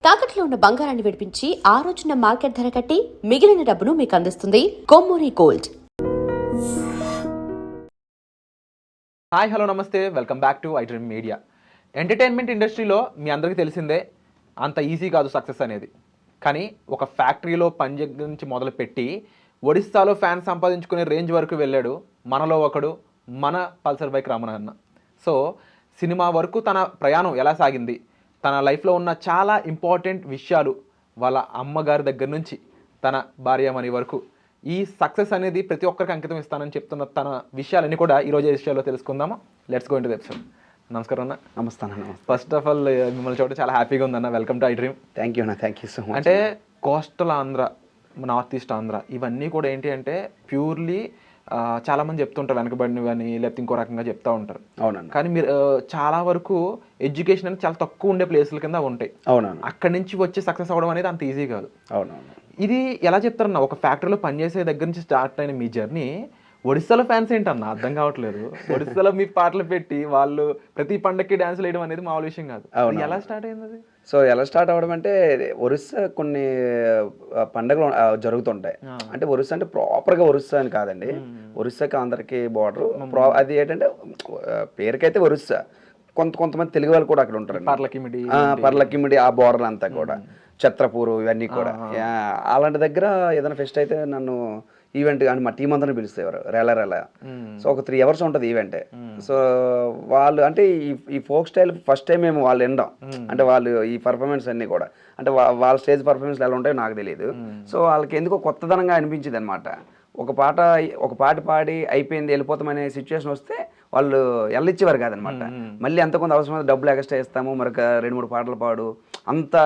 తాకట్లో ఉన్న బంగారాన్ని విడిపించి ఆ రోజున మార్కెట్ ధర కట్టి మిగిలిన డబ్బును మీకు అందిస్తుంది కొమ్మూరి గోల్డ్. హాయ్ హలో నమస్తే, welcome back to iDream media. Entertainment ఇండస్ట్రీలో మీ అందరికీ తెలిసిందే, అంత ఈజీ కాదు సక్సెస్ అనేది. కానీ ఒక ఫ్యాక్టరీలో పని నుంచి మొదలుపెట్టి ఒడిస్సాలో ఫ్యాన్స్ సంపాదించుకునే రేంజ్ వరకు వెళ్ళాడు మనలో ఒకడు, మన పల్సర్ బైక్ రమణ అన్న. సో సినిమా వరకు తన ప్రయాణం ఎలా సాగింది, తన లైఫ్లో ఉన్న చాలా ఇంపార్టెంట్ విషయాలు, వాళ్ళ అమ్మగారి దగ్గర నుంచి తన భార్యమణి వరకు ఈ సక్సెస్ అనేది ప్రతి ఒక్కరికి అంకితం ఇస్తానని చెప్తున్న తన విషయాలన్నీ కూడా ఈరోజు విషయాల్లో తెలుసుకుందాము. Let's go into the episode. నమస్కారం అన్న. నమస్తే అన్న. ఫస్ట్ ఆఫ్ ఆల్ మిమ్మల్ని చూడటం చాలా హ్యాపీగా ఉందన్న. వెల్కమ్ టు ఐ డ్రీమ్. థ్యాంక్ యూ అన్న. Thank you so much. అంటే coastal Andhra, north east Andhra ఇవన్నీ కూడా ఏంటి అంటే ప్యూర్లీ చాలామంది చెప్తుంటారు వెనకబడినవని, లేకపోతే ఇంకో రకంగా చెప్తూ ఉంటారు. అవునండి. కానీ మీరు చాలా వరకు ఎడ్యుకేషన్ అనేది చాలా తక్కువ ఉండే ప్లేసుల కింద ఉంటాయి. అవునవును. అక్కడి నుంచి వచ్చి సక్సెస్ అవ్వడం అనేది అంత ఈజీ కాదు. అవునవును. ఇది ఎలా చెప్తారన్న, ఒక ఫ్యాక్టరీలో పనిచేసే దగ్గర నుంచి స్టార్ట్ అయిన మీ జర్నీ ఒడిస్సాలో ఫ్యాన్స్ ఏంటన్న అర్థం కావట్లేదు. ఒడిస్సాలో మీ పాటలు పెట్టి వాళ్ళు ప్రతి పండక్కి డ్యాన్స్ వేయడం అనేది మామూలు విషయం కాదు. ఎలా స్టార్ట్ అయింది అది? సో ఎలా స్టార్ట్ అవ్వడం అంటే, ఒరిస్సా కొన్ని పండుగలు జరుగుతుంటాయి. అంటే ఒరిస్సా అంటే ప్రాపర్గా ఒరిస్సా అని కాదండి. ఒరిస్సాకి ఆంధ్రకి బార్డర్. అది ఏంటంటే పేరుకైతే ఒరిస్సా, కొంతమంది తెలుగు వాళ్ళు కూడా అక్కడ ఉంటారు. పర్లకిమిడి ఆ బార్డర్ అంతా కూడా, ఛత్రపూర్ ఇవన్నీ కూడా. అలాంటి దగ్గర ఏదైనా ఫెస్ట్ అయితే నన్ను ఈవెంట్ కానీ మా టీం అందరిని పిలుస్తారు రేలా. సో ఒక 3 hours ఉంటుంది ఈవెంటే. సో వాళ్ళు అంటే ఈ ఫోక్ స్టైల్ ఫస్ట్ టైం మేము వాళ్ళు వినడం, అంటే వాళ్ళు ఈ పర్ఫార్మెన్స్ అన్నీ కూడా, అంటే వాళ్ళ స్టేజ్ పర్ఫార్మెన్స్ ఎలా ఉంటాయో నాకు తెలియదు. సో వాళ్ళకి ఎందుకో కొత్తదనంగా అనిపించింది అనమాట. ఒక పాట పాడి అయిపోయింది వెళ్ళిపోతామనే సిచ్యువేషన్ వస్తే వాళ్ళు ఎల్లిచ్చేవారు కాదనమాట. మళ్ళీ ఎంత కొంత అవసరమైతే డబ్బులు ఎక్స్ట్రా ఇస్తాము, మరొక 2-3 పాటలు పాడు, అంత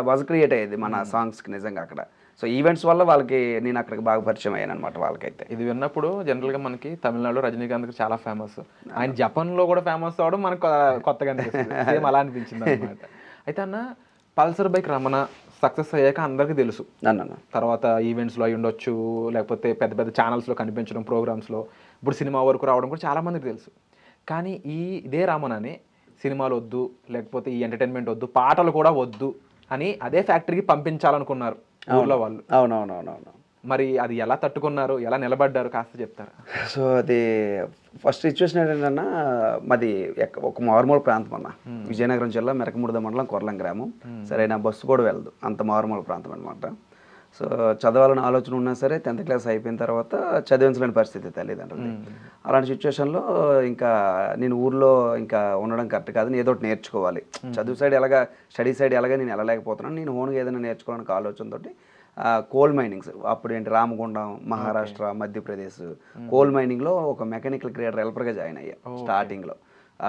బజ్ క్రియేట్ అయ్యేది మన సాంగ్స్కి నిజంగా అక్కడ. సో ఈవెంట్స్ వల్ల వాళ్ళకి నేను అక్కడికి బాగా పరిచయం అయ్యాను అనమాట. వాళ్ళకైతే ఇది విన్నప్పుడు జనరల్గా మనకి తమిళనాడులో రజనీకాంత్ చాలా ఫేమస్, ఆయన జపాన్లో కూడా ఫేమస్ అవడం మనకు కొత్తగా అనిపిస్తుంది. సేమ్ అలా అనిపించింది అనమాట. అయితే అన్న, పల్సర్ బైక్ రమణ సక్సెస్ అయ్యాక అందరికీ తెలుసు. తర్వాత ఈవెంట్స్లో అయి ఉండొచ్చు, లేకపోతే పెద్ద పెద్ద ఛానల్స్లో కనిపించడం, ప్రోగ్రామ్స్లో, ఇప్పుడు సినిమా వరకు రావడం కూడా చాలామందికి తెలుసు. కానీ ఇదే రమణని సినిమాలు వద్దు, లేకపోతే ఈ ఎంటర్టైన్మెంట్ వద్దు, పాటలు కూడా వద్దు అని అదే ఫ్యాక్టరీకి పంపించాలనుకున్నారు ఊళ్ళో వాళ్ళు. అవునవునవునవును. మరి అది ఎలా తట్టుకున్నారు, ఎలా నిలబడ్డారు కాస్త చెప్తారా? సో అది ఫస్ట్ సిచ్యువేషన్ ఏంటంటే, మాది ఒక మారుమూల ప్రాంతం అన్న, విజయనగరం జిల్లా మెరకముడిద మండలం కొర్లం గ్రామం. సరైన బస్సు కూడా వెళ్ళదు, అంత మారుమూల ప్రాంతం అనమాట. సో చదవాలని ఆలోచన ఉన్నా సరే 10th క్లాస్ అయిపోయిన తర్వాత చదివించలేని పరిస్థితి తల్లిదండ్రులు. అలాంటి సిచ్యువేషన్లో ఇంకా నేను ఊర్లో ఇంకా ఉండడం కరెక్ట్ కాదు, నేను ఏదో ఒకటి నేర్చుకోవాలి. చదువు సైడ్ ఎలాగా, స్టడీ సైడ్ ఎలాగా నేను వెళ్ళలేకపోతున్నాను, నేను ఓన్గా ఏదైనా నేర్చుకోవాలని ఆలోచనతో కోల్ మైనింగ్స్, అప్పుడు ఏంటి రామగుండం, మహారాష్ట్ర, మధ్యప్రదేశ్ కోల్ మైనింగ్లో ఒక మెకానికల్ గ్రేడర్ హెల్పర్గా జాయిన్ అయ్యా స్టార్టింగ్లో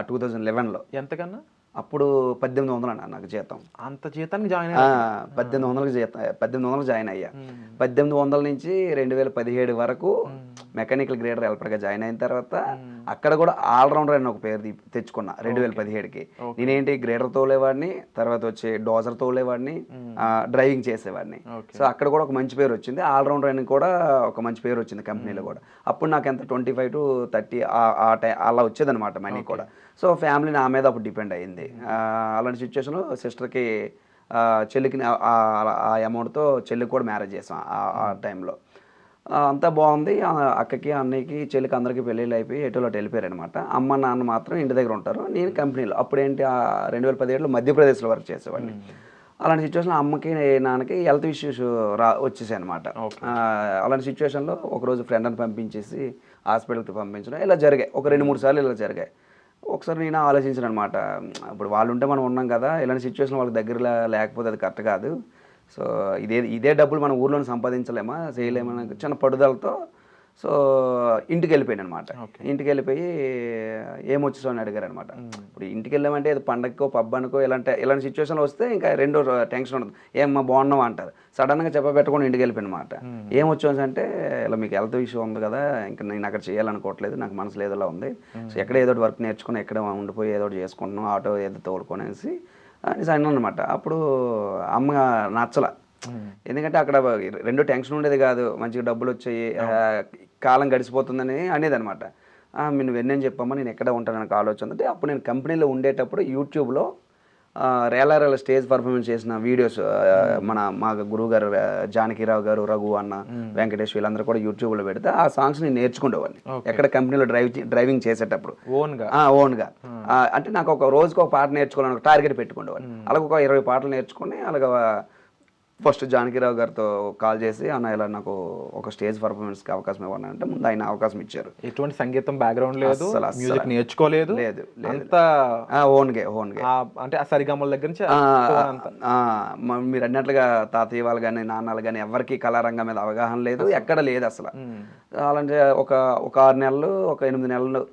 2011లో. ఎంతకన్నా? అప్పుడు 1800 అన్న నాకు జీతం. అంత జీతానికి జాయిన్ 1800 జాయిన్ అయ్యా. 1800 నుంచి 2017 వరకు మెకానికల్ గ్రేడర్ హెల్పర్గా జాయిన్ అయిన తర్వాత అక్కడ కూడా ఆల్రౌండర్ అని ఒక పేరు తెచ్చుకున్నా 2017కి. నేనేంటి గ్రేడర్ తోలేవాడిని, తర్వాత వచ్చి డోజర్ తోలేవాడిని, డ్రైవింగ్ చేసేవాడిని. సో అక్కడ కూడా ఒక మంచి పేరు వచ్చింది, ఆల్రౌండర్ అని కూడా ఒక మంచి పేరు వచ్చింది కంపెనీలో కూడా. అప్పుడు నాకు ఎంత 25 to 30 అలా వచ్చేది అనమాట మనీ కూడా. సో ఫ్యామిలీ నా మీద అప్పుడు డిపెండ్ అయ్యింది. అలాంటి సిచ్యువేషన్లో సిస్టర్కి, చెల్లికి ఆ అమౌంట్తో చెల్లికి కూడా మ్యారేజ్ చేసాం ఆ టైంలో. అంతా బాగుంది. అక్కకి, అన్నయ్యకి, చెల్లికి అందరికీ పెళ్ళిళ్ళు అయిపోయి ఎటులో వెళ్ళిపోయారు అనమాట. అమ్మ నాన్న మాత్రం ఇంటి దగ్గర ఉంటారు, నేను కంపెనీలో. అప్పుడు ఏంటి 2017లో మధ్యప్రదేశ్లో వర్క్ చేసేవాడిని. అలాంటి సిచ్యువేషన్లో అమ్మకి నాన్నకి హెల్త్ ఇష్యూస్ వచ్చేసాయి అనమాట. అలాంటి సిచ్యువేషన్లో ఒకరోజు ఫ్రెండ్ని పంపించేసి హాస్పిటల్కి పంపించడం ఇలా జరిగాయి. ఒక 2-3 సార్లు ఇలా జరిగాయి. ఒకసారి నేను ఆలోచించాను అనమాట, ఇప్పుడు వాళ్ళు ఉంటే మనం ఉన్నాం కదా, ఇలాంటి సిచ్యువేషన్ వాళ్ళకి దగ్గర లేకపోతే అది కరెక్ట్ కాదు. సో ఇదే డబ్బులు మనం ఊర్లో సంపాదించలేమా, చేయలేమా, చిన్న పట్టుదలతో సో ఇంటికి వెళ్ళిపోయాను అనమాట. ఇంటికి వెళ్ళిపోయి ఏమొచ్చేసావు అని అడిగారు అనమాట. ఇప్పుడు ఇంటికి వెళ్ళామంటే అది పండగకో పబ్బానికో ఇలాంటి సిచ్యువేషన్లో వస్తే ఇంకా రెండో టెన్షన్ ఉండదు, ఏమ్మా బాగున్నావా అంటారు. సడన్గా చెప్పబెట్టుకొని ఇంటికి వెళ్ళిపోయాను అనమాట. ఏమొచ్చావు అంటే, ఇలా మీకు హెల్త్ ఇష్యూ ఉంది కదా, ఇంకా నేను అక్కడ చేయాలనుకోవట్లేదు, నాకు మనసు లేదలా ఉంది. సో ఎక్కడ ఏదో వర్క్ నేర్చుకుని ఎక్కడ ఉండిపోయి ఏదో చేసుకుంటున్నాం, ఆటో ఏదో తోలుకొనేసి అనేసి అన్నాను అనమాట. అప్పుడు అమ్మ నచ్చల, ఎందుకంటే అక్కడ 2 టెన్షన్ ఉండేది కాదు, మంచిగా డబ్బులు వచ్చాయి, కాలం గడిచిపోతుందని అనేది అనమాట. నువ్వు ఎన్నేం చెప్పమ్మా, నేను ఎక్కడ ఉంటాను నాకు ఆలోచన. అంటే అప్పుడు నేను కంపెనీలో ఉండేటప్పుడు యూట్యూబ్లో రేలారేల స్టేజ్ పర్ఫార్మెన్స్ చేసిన వీడియోస్ మా గురువు గారు జానకిరావు గారు, రఘు అన్న, వెంకటేష్ వీళ్ళందరూ కూడా యూట్యూబ్లో పెడితే ఆ సాంగ్స్ నేను నేర్చుకునేవాడిని ఎక్కడ కంపెనీలో డ్రైవింగ్ చేసేటప్పుడు ఓన్గా. అంటే నాకు ఒక రోజుకి ఒక పాట నేర్చుకోవాలని ఒక టార్గెట్ పెట్టుకునేవాడిని. అలాగ ఒక 20 పాటలు నేర్చుకుని అలాగ ఫస్ట్ జానకిరావు గారితో కాల్ చేసి అన్న ఇలా నాకు ఒక స్టేజ్ పర్ఫార్మెన్స్కి అవకాశం ఇవ్వండి అంటే ముందు ఆయన అవకాశం ఇచ్చారు. ఎటువంటి సంగీతం బ్యాక్గ్రౌండ్ లేదు, మ్యూజిక్ నేర్చుకోలేదు, లేదు ఓన్గా అంటే ఆ సరిగమల దగ్గర నుంచి మీరు అన్నట్లుగా తాతయ్య వాళ్ళు కానీ నాన్నలు కానీ ఎవరికి కళారంగం మీద అవగాహన లేదు, ఎక్కడ లేదు అసలు. అలాంటి ఒక 6 నెలలు ఒక 8 నెలలు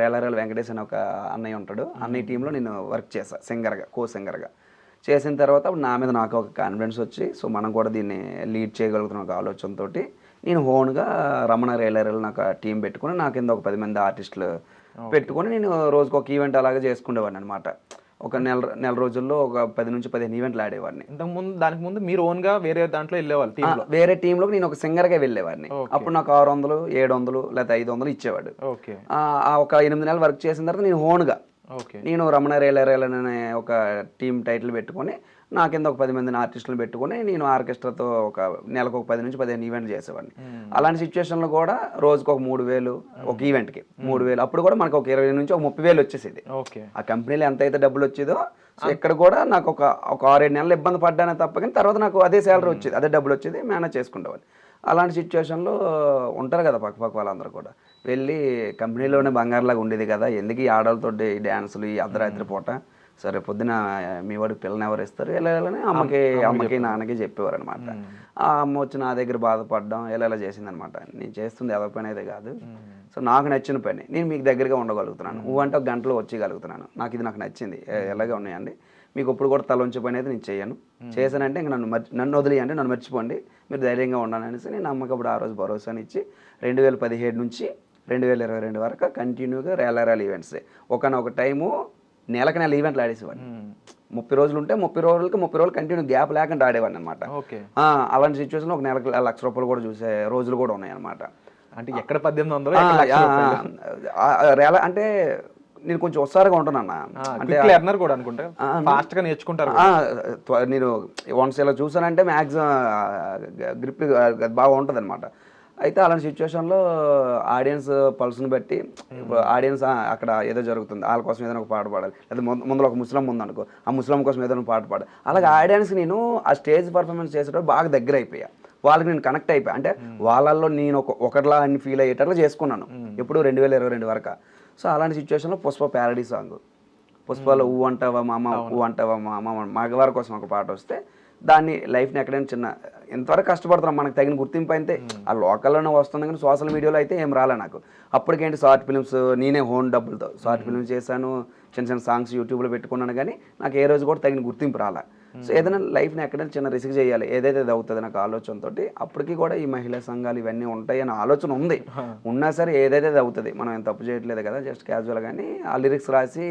రేలారేల వెంకటేష్ అని ఒక అన్నయ్య ఉంటాడు, అన్నయ్య టీంలో నేను వర్క్ చేశాను సింగర్గా, సింగర్గా చేసిన తర్వాత నా మీద నాకు ఒక కాన్ఫిడెన్స్ వచ్చి సో మనం కూడా దీన్ని లీడ్ చేయగలుగుతున్న ఒక ఆలోచనతో నేను ఓన్గా రమణ రేలారేల నాకు టీం పెట్టుకుని నా కింద ఒక 10 మంది ఆర్టిస్టులు పెట్టుకొని నేను రోజుకు ఒక ఈవెంట్ అలాగే చేసుకునేవాడిని అనమాట. ఒక నెల రోజుల్లో ఒక 10 నుంచి 15 ఈవెంట్లు ఆడేవాడిని. దానికి ముందు మీరు ఓన్గా వేరే దాంట్లో వెళ్ళేవాళ్ళు, వేరే టీంలోకి నేను ఒక సింగర్గా వెళ్ళేవాడిని. అప్పుడు నాకు 600, 700 లేదా 500 ఇచ్చేవాడు. ఒక 8 నెలలు వర్క్ చేసిన తర్వాత నేను ఓన్గా నేను రమణ రేలారేల అనే ఒక టీం టైటిల్ పెట్టుకొని నా కింద ఒక 10 మందిని ఆర్టిస్టులు పెట్టుకొని నేను ఆర్కెస్ట్రాతో ఒక నెలకు ఒక 10 నుంచి 15 ఈవెంట్లు చేసేవాడిని. అలాంటి సిచ్యువేషన్లో కూడా రోజుకు ఒక 3,000 ఒక ఈవెంట్కి 3,000. అప్పుడు కూడా మనకు ఒక 20 నుంచి ఒక 30,000 వచ్చేసేది. ఆ కంపెనీలో ఎంత అయితే డబ్బులు వచ్చేదో సో ఇక్కడ కూడా నాకు ఒక 6-7 నెలలు ఇబ్బంది పడ్డానే తప్ప కానీ తర్వాత నాకు అదే శాలరీ వచ్చేది, అదే డబ్బులు వచ్చేది, మేనేజ్ చేసుకుంటామని. అలాంటి సిచ్యువేషన్లో ఉంటారు కదా పక్క వాళ్ళందరూ కూడా వెళ్ళి కంపెనీలోనే బంగారులాగా ఉండేది కదా, ఎందుకు ఈ ఆడవాళ్ళతో ఈ డ్యాన్సులు ఈ అర్ధరాత్రి పూట, సరే పొద్దున మీ వాడికి పిల్లని ఎవరు ఇస్తారు వెళ్ళాలని అమ్మకి నాన్నకి చెప్పేవారు అనమాట. ఆ అమ్మ వచ్చి నా దగ్గర బాధపడడం ఇలా చేసిందనమాట. నేను చేస్తుంది ఎవరి పని అయితే కాదు, సో నాకు నచ్చిన పని నేను మీకు దగ్గరగా ఉండగలుగుతున్నాను, నువ్వంటే ఒక గంటలో వచ్చేయగలుగుతున్నాను, నాకు నచ్చింది, ఎలాగే ఉన్నాయండి, మీకు ఇప్పుడు కూడా తల ఉంచే పని అయితే నేను చేయను, చేశానంటే ఇంక నన్ను వదిలేయండి, నన్ను మర్చిపోండి, మీరు ధైర్యంగా ఉండాలనేసి నేను అమ్మకి అప్పుడు ఆ రోజు భరోసానిచ్చి 2017 నుంచి 2022 వరకు కంటిన్యూగా రేలారేల ఈవెంట్స్. ఒకనొక టైము నెల ఈవెంట్లు ఆడేసేవాడిని. 30 రోజులు ఉంటే 30 రోజులు కంటిన్యూ గ్యాప్ లేకుండా ఆడేవాడిని అనమాట. అలాంటి సిచ్యువేషన్లో ఒక నెలకు ₹1,00,000 కూడా చూసే రోజులు కూడా ఉన్నాయి అనమాట. అంటే ఎక్కడ 1800 రేలా అంటే నేను కొంచెం ఉత్సాహంగా ఉంటానన్న, అంటే కూడా అనుకుంటా ఫాస్ట్ గా నేర్చుకుంటారు. నేను వన్స్ ఇలా చూసానంటే మ్యాక్సిమం గ్రిప్ బాగా ఉంటుంది అనమాట. అయితే అలాంటి సిచ్యువేషన్లో ఆడియన్స్ పల్స్ని బట్టి ఆడియన్స్ అక్కడ ఏదో జరుగుతుంది, వాళ్ళ కోసం ఏదైనా ఒక పాట పాడాలి, లేదా ముందులో ఒక ముస్లిం ఉందనుకో ఆ ముస్లిం కోసం ఏదైనా పాట పాడాలి. అలాగే ఆడియన్స్కి నేను ఆ స్టేజ్ పర్ఫార్మెన్స్ చేసేటప్పుడు బాగా దగ్గర అయిపోయా, వాళ్ళకి నేను కనెక్ట్ అయిపోయా. అంటే వాళ్ళల్లో నేను ఒకటిలా అని ఫీల్ అయ్యేటట్లు చేసుకున్నాను ఎప్పుడు 2022 వరకు. సో అలాంటి సిచ్యువేషన్లో పుష్ప ప్యారడీ సాంగ్, పుష్పలో ఊ అంటావా మామ మగవారి కోసం ఒక పాట వస్తే దాన్ని లైఫ్ని ఎక్కడైనా ఎంతవరకు కష్టపడుతున్నాం, మనకు తగిన గుర్తింపు అయితే ఆ లోకల్లోనే వస్తుంది కానీ సోషల్ మీడియాలో అయితే ఏం రాలే నాకు. అప్పటికేంటి షార్ట్ ఫిల్మ్స్ నేనే ఓన్ డబ్బులతో షార్ట్ ఫిల్మ్స్ చేశాను, చిన్న సాంగ్స్ యూట్యూబ్లో పెట్టుకున్నాను, కానీ నాకు ఏ రోజు కూడా తగిన గుర్తింపు రాలే. సో ఏదైనా లైఫ్ని ఎక్కడైనా చిన్న రిస్క్ చేయాలి, ఏదైతే అది అవుతుంది నాకు ఆలోచనతో అప్పటికి కూడా ఈ మహిళా సంఘాలు ఇవన్నీ ఉంటాయి అనే ఆలోచన ఉంది. ఉన్నా సరే ఏదైతే అది అవుతుంది, మనం ఏం తప్పు చేయట్లేదు కదా, జస్ట్ క్యాజువల్. కానీ ఆ లిరిక్స్ రాసి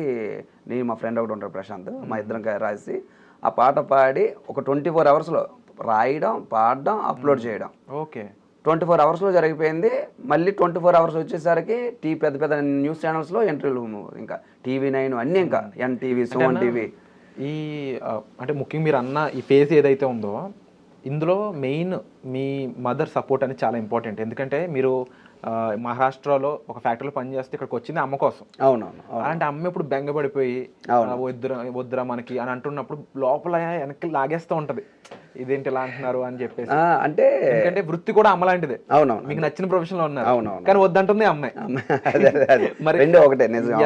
నేను మా ఫ్రెండ్ ఒకటి ఉంటాడు ప్రశాంత్, మా ఇద్దరం రాసి ఆ పాట పాడి ఒక 24 అవర్స్లో రాయడం, పాడడం, అప్లోడ్ చేయడం. 24 అవర్స్లో జరిగిపోయింది. మళ్ళీ 24 అవర్స్ వచ్చేసరికి పెద్ద పెద్ద న్యూస్ ఛానల్స్లో ఇంటర్వ్యూలు, ఇంకా TV9 అన్నీ, ఇంకా NTV, సుమన్ టీవీ. ఈ అంటే ముఖ్యంగా మీరు అన్న ఈ ఫేజ్ ఏదైతే ఉందో ఇందులో మెయిన్ మీ మదర్ సపోర్ట్ అనేది చాలా ఇంపార్టెంట్. ఎందుకంటే మీరు మహారాష్ట్రలో ఒక ఫ్యాక్టరీలో పనిచేస్తే ఇక్కడికి వచ్చింది అమ్మ కోసం. అవునవును. అలాంటి అమ్మ ఇప్పుడు బెంగపడిపోయి వద్దురా మనకి అని అంటున్నప్పుడు లోపల వెనక్కి లాగేస్తూ ఉంటది, ఇదేంటి ఇలా అంటున్నారు అని చెప్పేసి. అంటే ఎందుకంటే వృత్తి కూడా అమ్మ లాంటిదే, అవునవును, మీకు నచ్చిన ప్రొఫెషన్ లో ఉన్నారు కానీ వద్దంటుంది అమ్మాయి. మరి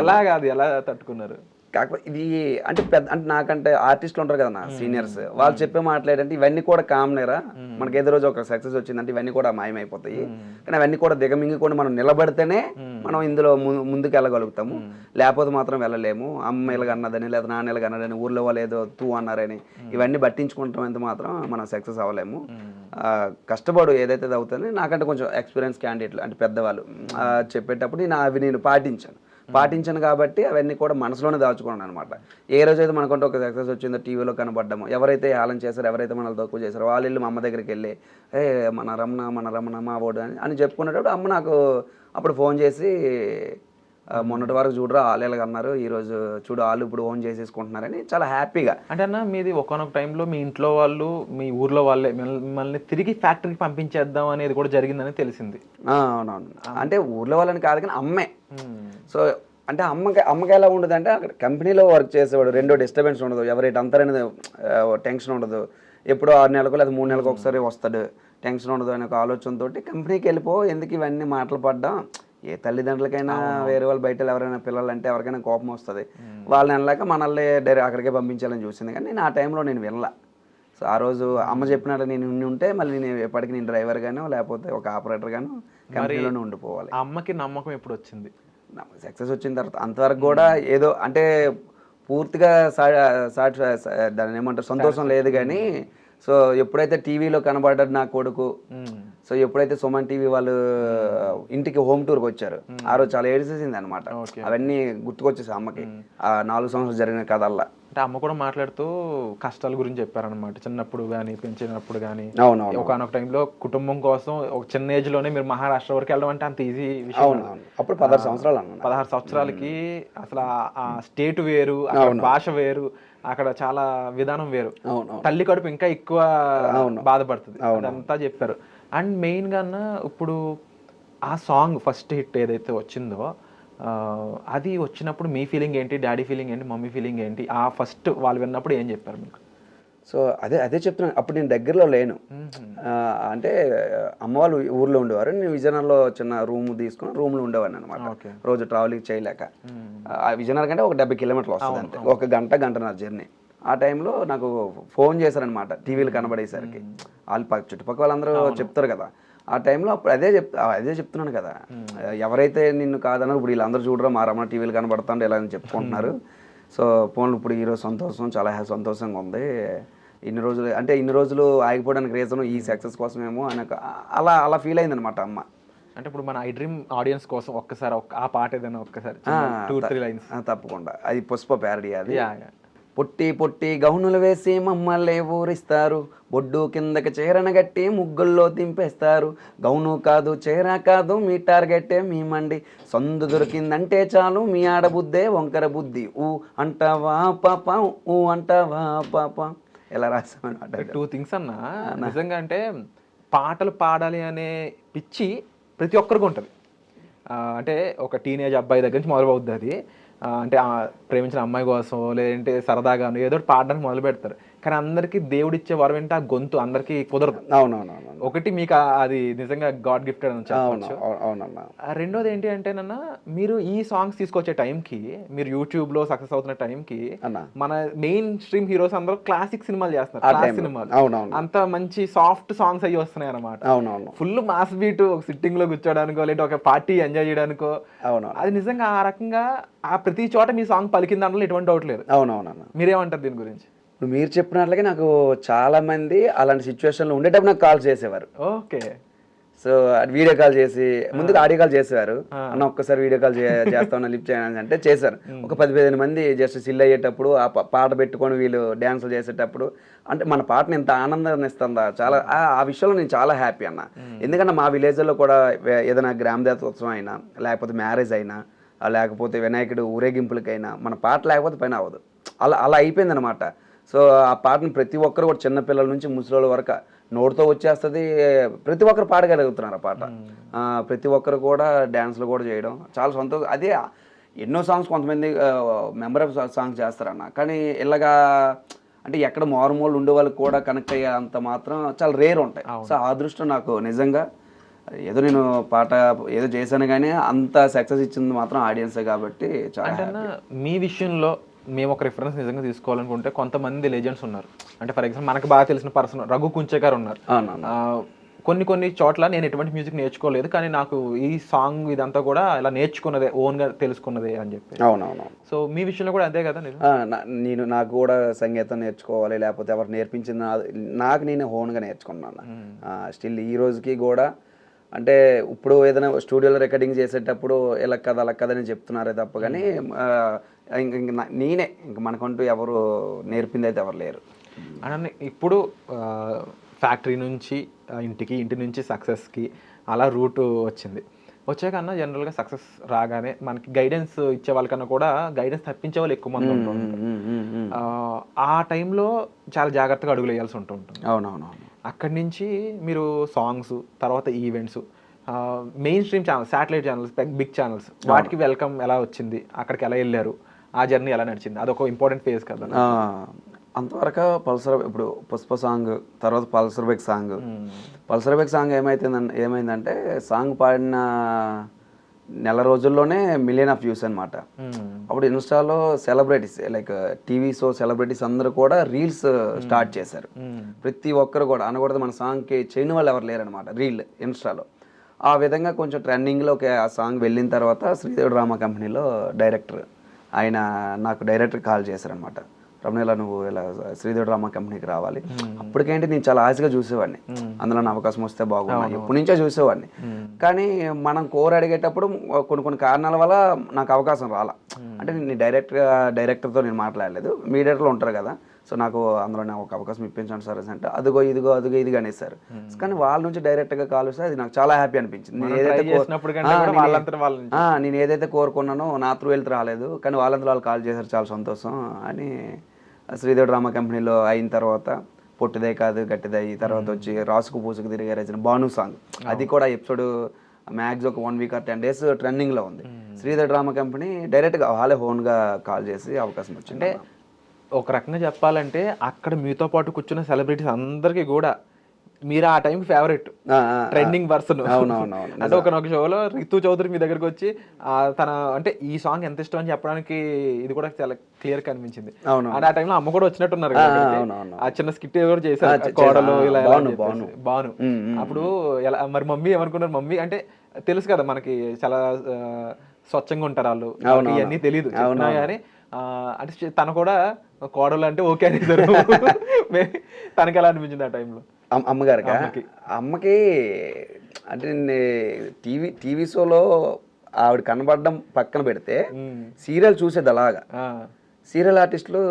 ఎలా కాదు, ఎలా తట్టుకున్నారు? కాకపోతే ఇది అంటే నాకంటే ఆర్టిస్టులు ఉంటారు కదా సీనియర్స్, వాళ్ళు చెప్పే మాట్లాడంటే ఇవన్నీ కూడా కామనేరా, మనకి ఏదో రోజు ఒక సక్సెస్ వచ్చిందంటే ఇవన్నీ కూడా మాయమైపోతాయి, కానీ అవన్నీ కూడా దిగమింగుకొని మనం నిలబడితేనే మనం ఇందులో ముందుకు వెళ్ళగలుగుతాము, లేకపోతే మాత్రం వెళ్ళలేము. అమ్మాయిలుగా అన్నదని లేదా నాన్నలుగా అన్నదని ఊర్లో వాళ్ళు ఏదో తూ అన్నారని ఇవన్నీ పట్టించుకుంటాం ఎంత మాత్రం మనం సక్సెస్ అవ్వలేము. కష్టపడు ఏదైతే అవుతుందో, నాకంటే కొంచెం ఎక్స్పీరియన్స్ క్యాండిడేట్లు అంటే పెద్దవాళ్ళు చెప్పేటప్పుడు నేను పాటించాను కాబట్టి అవన్నీ కూడా మనసులోనే దాచుకున్నాను అనమాట. ఏ రోజైతే మనకంటే ఒక సక్సెస్ వచ్చిందో టీవీలో కనబడ్డాము, ఎవరైతే హేళన చేశారో, ఎవరైతే మనల్ని తక్కువ చేశారో వాళ్ళు వెళ్ళి మా అమ్మ దగ్గరికి వెళ్ళి మన రమణ మా ఓడు అని చెప్పుకునేటప్పుడు అమ్మ నాకు అప్పుడు ఫోన్ చేసి మొన్నటి వరకు చూడరు వాళ్ళు అన్నారు, ఈ రోజు చూడు వాళ్ళు ఇప్పుడు ఓన్ చేసేసుకుంటున్నారని చాలా హ్యాపీగా. అంటే అన్న మీది ఒకనొక టైంలో మీ ఇంట్లో వాళ్ళు మీ ఊర్లో వాళ్ళే మిమ్మల్ని తిరిగి ఫ్యాక్టరీకి పంపించేద్దాం అనేది కూడా జరిగిందని తెలిసింది. అవునవును, అంటే ఊర్లో వాళ్ళని కాదు కానీ అమ్మే. సో అంటే అమ్మకి ఎలా ఉండదు అంటే అక్కడ కంపెనీలో వర్క్ చేసేవాడు, రెండో డిస్టర్బెన్స్ ఉండదు, ఎవరైతే అంతరనేది టెన్షన్ ఉండదు, ఎప్పుడో 6 నెలలకు లేదా 3 నెలలకు ఒకసారి వస్తాడు, టెన్షన్ ఉండదు అనే ఒక ఆలోచనతో కంపెనీకి వెళ్ళిపో, ఎందుకు ఇవన్నీ మాటలు పడ్డాం. ఏ తల్లిదండ్రులకైనా వేరే వాళ్ళు బయట ఎవరైనా పిల్లలు అంటే ఎవరికైనా కోపం వస్తుంది, వాళ్ళని వెళ్ళాక మనల్ని డైరెక్ట్ అక్కడికే పంపించాలని చూసింది. కానీ నేను ఆ టైంలో నేను వెళ్ళా. సో ఆ రోజు అమ్మ చెప్పినట్టు నేను ఉంటే మళ్ళీ నేను ఎప్పటికీ నేను డ్రైవర్ గానో లేకపోతే ఒక ఆపరేటర్ గానో కంపెనీలోనే ఉండిపోవాలి. అమ్మకి నమ్మకం ఎప్పుడు వచ్చింది? సక్సెస్ వచ్చిన తర్వాత అంతవరకు కూడా ఏదో అంటే పూర్తిగా దాన్ని ఏమంటారు సంతోషం లేదు కానీ, సో ఎప్పుడైతే టీవీలో కనబడ్డాడు నా కొడుకు, సో ఎప్పుడైతే సుమన్ టీవీ వాళ్ళు ఇంటికి హోమ్ టూర్కి వచ్చారు, ఆ రోజు చాలా ఏడ్చేసింది అనమాట. అవన్నీ గుర్తుకొచ్చేసి అమ్మకి ఆ 4 సంవత్సరాలు జరిగిన కథల్లా. అంటే అమ్మ కూడా మాట్లాడుతూ కష్టాల గురించి చెప్పారనమాట, చిన్నప్పుడు కానీ పెంచినప్పుడు కానీ. అవునవును, ఒకనొక టైంలో కుటుంబం కోసం ఒక చిన్న ఏజ్ లోనే మీరు మహారాష్ట్ర వరకు వెళ్ళడం అంటే అంత ఈజీ విషయం. అప్పుడు 16 సంవత్సరాలు 16 సంవత్సరాలకి అసలు ఆ స్టేట్ వేరు, అక్కడ భాష వేరు, అక్కడ చాలా విధానం వేరు, తల్లి కడుపు ఇంకా ఎక్కువ బాధపడుతుంది, అదంతా చెప్పారు. అండ్ మెయిన్ గా ఇప్పుడు ఆ సాంగ్ ఫస్ట్ హిట్ ఏదైతే వచ్చిందో అది వచ్చినప్పుడు మీ ఫీలింగ్ ఏంటి, డాడీ ఫీలింగ్ ఏంటి, మమ్మీ ఫీలింగ్ ఏంటి? ఆ ఫస్ట్ వాళ్ళు విన్నప్పుడు ఏం చెప్పారు మీకు? సో అదే చెప్తున్నాను, అప్పుడు నేను దగ్గరలో లేను, అంటే అమ్మ వాళ్ళు ఊర్లో ఉండేవారు, నేను విజయనగరంలో చిన్న రూమ్ తీసుకుని రూమ్లో ఉండేవాడిని అనమాట, రోజు ట్రావెలింగ్ చేయలేక. విజయనగరం కంటే ఒక 70 కిలోమీటర్లు వస్తుంది అంతే, ఒక గంటన్నర జర్నీ. ఆ టైంలో నాకు ఫోన్ చేశారనమాట టీవీలు కనబడేసరికి, వాళ్ళు చుట్టుపక్కల వాళ్ళందరూ చెప్తారు కదా, ఆ టైంలో అప్పుడు అదే చెప్తున్నాను కదా, ఎవరైతే నిన్ను కాదన్నారు ఇప్పుడు వీళ్ళందరూ చూడరా మా రమణ టీవీలు కనబడుతుంటే ఇలా అని చెప్పుకుంటున్నారు. సో ఫోన్లు ఇప్పుడు ఈరోజు సంతోషం, చాలా సంతోషంగా ఉంది. ఇన్ని రోజులు ఆగిపోవడానికి రీజన్ ఈ సక్సెస్ కోసమేమో అని అలా ఫీల్ అయింది అనమాట అమ్మ. అంటే ఇప్పుడు మన ఐ డ్రీమ్ ఆడియన్స్ కోసం ఒక్కసారి ఆ పాట ఏదైనా ఒక్కసారి 2-3 లైన్స్. తప్పకుండా, అది పుష్ప ప్యారడీ. అది పొట్టి పొట్టి గౌనులు వేసి మమ్మల్ని ఊరిస్తారు, బొడ్డు కిందకి చీరన గట్టి ముగ్గుల్లో దింపేస్తారు, గౌను కాదు చీర కాదు మీ టార్గెట్టే మీ మండి, సందు దొరికిందంటే చాలు మీ ఆడబుద్దే వంకర బుద్ధి, ఊ అంటావా పాప ఊ అంటావా పాప. ఎలా రాసామన్నమాట. 2 థింగ్స్ అన్న నిజంగా, అంటే పాటలు పాడాలి అనే పిచ్చి ప్రతి ఒక్కరికి ఉంటుంది. అంటే ఒక టీనేజ్ అబ్బాయి దగ్గర నుంచి మొదలవుద్ది అది, అంటే ప్రేమించిన అమ్మాయి కోసం లేదంటే సరదాగాను ఏదో పాడడానికి మొదలు పెడతారు. కానీ అందరికీ దేవుడిచ్చే వరం ఏంటి, ఆ గొంతు అందరికీ కుదరదు. అవునవును, ఒకటి మీకు అది నిజంగా గాడ్ గిఫ్టెడ్ అని చెప్పవచ్చు. రెండోది ఏంటి అంటే నన్న మీరు ఈ సాంగ్స్ తీసుకొచ్చే టైంకి, మీరు యూట్యూబ్ లో సక్సెస్ అవుతున్న టైంకి మన మెయిన్ స్ట్రీమ్ హీరోస్ అందరూ క్లాసిక్ సినిమాలు చేస్తున్నారు, క్లాస్ సినిమాలు, అంత మంచి సాఫ్ట్ సాంగ్స్ అయ్యి వస్తున్నాయి అనమాట. ఫుల్ మాస్ బీట్ ఒక సిట్టింగ్ లో కూర్చోడానికో లేదంటే ఒక పార్టీ ఎంజాయ్ చేయడానికో. అది నిజంగా ఆ రకంగా ఆ ప్రతి చోట మీ సాంగ్ పలికిన దాంట్లో ఎటువంటి డౌట్ లేదు. అవునవును, మీరేమంటారు దీని గురించి? ఇప్పుడు మీరు చెప్పినట్లుగా నాకు చాలా మంది అలాంటి సిచ్యువేషన్లో ఉండేటప్పుడు నాకు కాల్ చేసేవారు. ఓకే. సో వీడియో కాల్ చేసి, ముందుగా ఆడియో కాల్ చేసేవారు, అన్న ఒక్కసారి వీడియో కాల్ చేస్తామన్నా లిఫ్ట్ చేయని అంటే చేశారు. ఒక 10-15 మంది జస్ట్ చిల్ అయ్యేటప్పుడు ఆ పాట పెట్టుకొని వీళ్ళు డ్యాన్సులు చేసేటప్పుడు, అంటే మన పాటను ఎంత ఆనందాన్ని ఇస్తుందా, చాలా ఆ విషయంలో నేను చాలా హ్యాపీ అన్న. ఎందుకంటే మా విలేజ్లో కూడా ఏదైనా గ్రామదేవతోత్సవం అయినా లేకపోతే మ్యారేజ్ అయినా లేకపోతే వినాయకుడు ఊరేగింపులకైనా మన పాట లేకపోతే పని అవ్వదు. అలా అయిపోయింది అనమాట. సో ఆ పాటను ప్రతి ఒక్కరు కూడా చిన్నపిల్లల నుంచి ముసలోళ్ళ వరకు నోటితో వచ్చేస్తుంది, ప్రతి ఒక్కరు పాడగలుగుతున్నారు ఆ పాట. ప్రతి ఒక్కరు కూడా డ్యాన్స్లు కూడా చేయడం చాలా సంతోషం. అదే ఎన్నో సాంగ్స్ కొంతమంది మెంబర్ ఆఫ్ సాంగ్స్ చేస్తారన్న, కానీ ఇలాగా అంటే ఎక్కడ మారుమూలు ఉండే వాళ్ళకి కూడా కనెక్ట్ అయ్యే అంత మాత్రం చాలా రేర్ ఉంటాయి. సో ఆ దృష్టి నాకు నిజంగా ఏదో నేను పాట ఏదో చేశాను కానీ అంత సక్సెస్ ఇచ్చింది మాత్రం ఆడియన్సే కాబట్టి చాలా. మీ విషయంలో మేము ఒక రిఫరెన్స్ నిజంగా తీసుకోవాలనుకుంటే కొంతమంది లెజెండ్స్ ఉన్నారు. అంటే ఫర్ ఎగ్జాంపుల్ మనకు బాగా తెలిసిన పర్సన్ రఘు కుంచేకర్ ఉన్నారు. కొన్ని చోట్ల నేను ఎటువంటి మ్యూజిక్ నేర్చుకోలేదు, కానీ నాకు ఈ సాంగ్ ఇదంతా కూడా ఇలా నేర్చుకున్నదే, ఓన్గా తెలుసుకున్నదే అని చెప్పి. అవునవును. సో మీ విషయంలో కూడా అంతే కదా? నాకు కూడా సంగీతం నేర్చుకోవాలి, లేకపోతే ఎవరు నేర్పించింది నాకు నేను ఓన్గా నేర్చుకున్నాను. స్టిల్ ఈ రోజుకి కూడా అంటే ఇప్పుడు ఏదైనా స్టూడియోలో రికార్డింగ్ చేసేటప్పుడు ఇలా కదా అలా కదా అని చెప్తున్నారే తప్ప, కానీ నేనే ఇంక మనకంటూ ఎవరు నేర్పింది అయితే ఎవరు లేరు. అంటే ఇప్పుడు ఫ్యాక్టరీ నుంచి ఇంటి నుంచి సక్సెస్కి అలా రూట్ వచ్చింది. వచ్చాక అన్న జనరల్గా సక్సెస్ రాగానే మనకి గైడెన్స్ ఇచ్చే వాళ్ళకన్నా కూడా గైడెన్స్ తప్పించే వాళ్ళు ఎక్కువ మంది ఉంటూ ఉంటారు. ఆ టైంలో చాలా జాగ్రత్తగా అడుగులు వేయాల్సి ఉంటుంది. అవునవునవును. అక్కడి నుంచి మీరు సాంగ్స్, తర్వాత events, mainstream channels, satellite channels, big channels, వాటికి వెల్కమ్ ఎలా వచ్చింది, అక్కడికి ఎలా వెళ్ళారు, ఆ జర్నీ ఎలా నడిచింది, అదొక ఇంపార్టెంట్ ఫేజ్ కదా. అంతవరకు పల్సర్, ఇప్పుడు పుష్ప సాంగ్ తర్వాత Pulsar bike song. Pulsar bike song ఏమైందంటే సాంగ్ పాడిన నెల రోజుల్లోనే మిలియన్ ఆఫ్ వ్యూస్ అనమాట. అప్పుడు ఇన్స్టాలో celebrities like TV show celebrities అందరూ కూడా రీల్స్ స్టార్ట్ చేశారు. ప్రతి ఒక్కరు కూడా అనకూడదు మన సాంగ్కి చేయని వాళ్ళు ఎవరు లేరనమాట రీల్ ఇన్స్టాలో. ఆ విధంగా కొంచెం ట్రెండింగ్లోకి ఆ సాంగ్ వెళ్ళిన తర్వాత శ్రీదేవి డ్రామా కంపెనీలో డైరెక్టర్ ఆయన నాకు డైరెక్టర్ కాల్ చేశారనమాట. రమణ, నువ్వు ఇలా శ్రీదేవి డ్రామా కంపెనీకి రావాలి. అప్పటికేంటి నేను చాలా ఆశగా చూసేవాడిని, అందులో నా అవకాశం వస్తే బాగుంది, ఎప్పటి నుంచో చూసేవాడిని. కానీ మనం కోర్ అడిగేటప్పుడు కొన్ని కారణాల వల్ల నాకు అవకాశం రాలా. అంటే నేను డైరెక్టర్తో నేను మాట్లాడలేదు, మీడియేటర్లో ఉంటారు కదా. సో నాకు అందులో నాకు ఒక అవకాశం ఇప్పించండి సార్ అంటే అదిగో ఇదిగా అనేసారు. కానీ వాళ్ళ నుంచి డైరెక్ట్గా కాల్ వస్తే అది నాకు చాలా హ్యాపీ అనిపించింది. నేను ఏదైతే కోరుకున్నానో నా త్రూ వెళ్తే రాలేదు, కానీ వాళ్ళంతా వాళ్ళు కాల్ చేశారు, చాలా సంతోషం అని. శ్రీదేవి డ్రామా కంపెనీలో అయిన తర్వాత పొట్టిదే కాదు గట్టిదై, తర్వాత వచ్చి రాసుకు పూసుకు తిరిగే రచన బాను సాంగ్, అది కూడా ఎపిసోడ్ మ్యాక్స్ ఒక 1 వీక్ or 10 days ట్రెండింగ్లో ఉంది. శ్రీదేవి డ్రామా కంపెనీ డైరెక్ట్గా వాళ్ళే ఓన్గా కాల్ చేసి అవకాశం వచ్చింది. ఒక రకంగా చెప్పాలంటే అక్కడ మీతో పాటు కూర్చున్న సెలబ్రిటీస్ అందరికీ కూడా మీరు ఆ టైంకి ఫేవరెట్, ట్రెండింగ్ పర్సన్. అంటే ఒక షోలో రితు చౌదరి మీ దగ్గరకు వచ్చి తన అంటే ఈ సాంగ్ ఎంత ఇష్టం అని చెప్పడానికి ఇది కూడా చాలా క్లియర్ గా అనిపించింది. అంటే ఆ టైంలో అమ్మ కూడా వచ్చినట్టున్నారు, ఆ చిన్న స్కిట్ కూడా చేశారు, కోడలు ఇలా బాను. అప్పుడు ఎలా మరి మమ్మీ ఏమనుకున్నారు? మమ్మీ అంటే తెలుసు కదా మనకి చాలా స్వచ్ఛంగా ఉంటారు వాళ్ళు, ఇవన్నీ తెలియదు కానీ అంటే తను కూడా కోడలు అంటే ఓకే అనేసారు. తనకి ఎలా అనిపించింది ఆ టైంలో? అమ్మకి అంటే టీవీ షోలో ఆవిడ కనబడడం పక్కన పెడితే సీరియల్ చూసేది అలాగా. సీరియల్ ఆర్టిస్టులు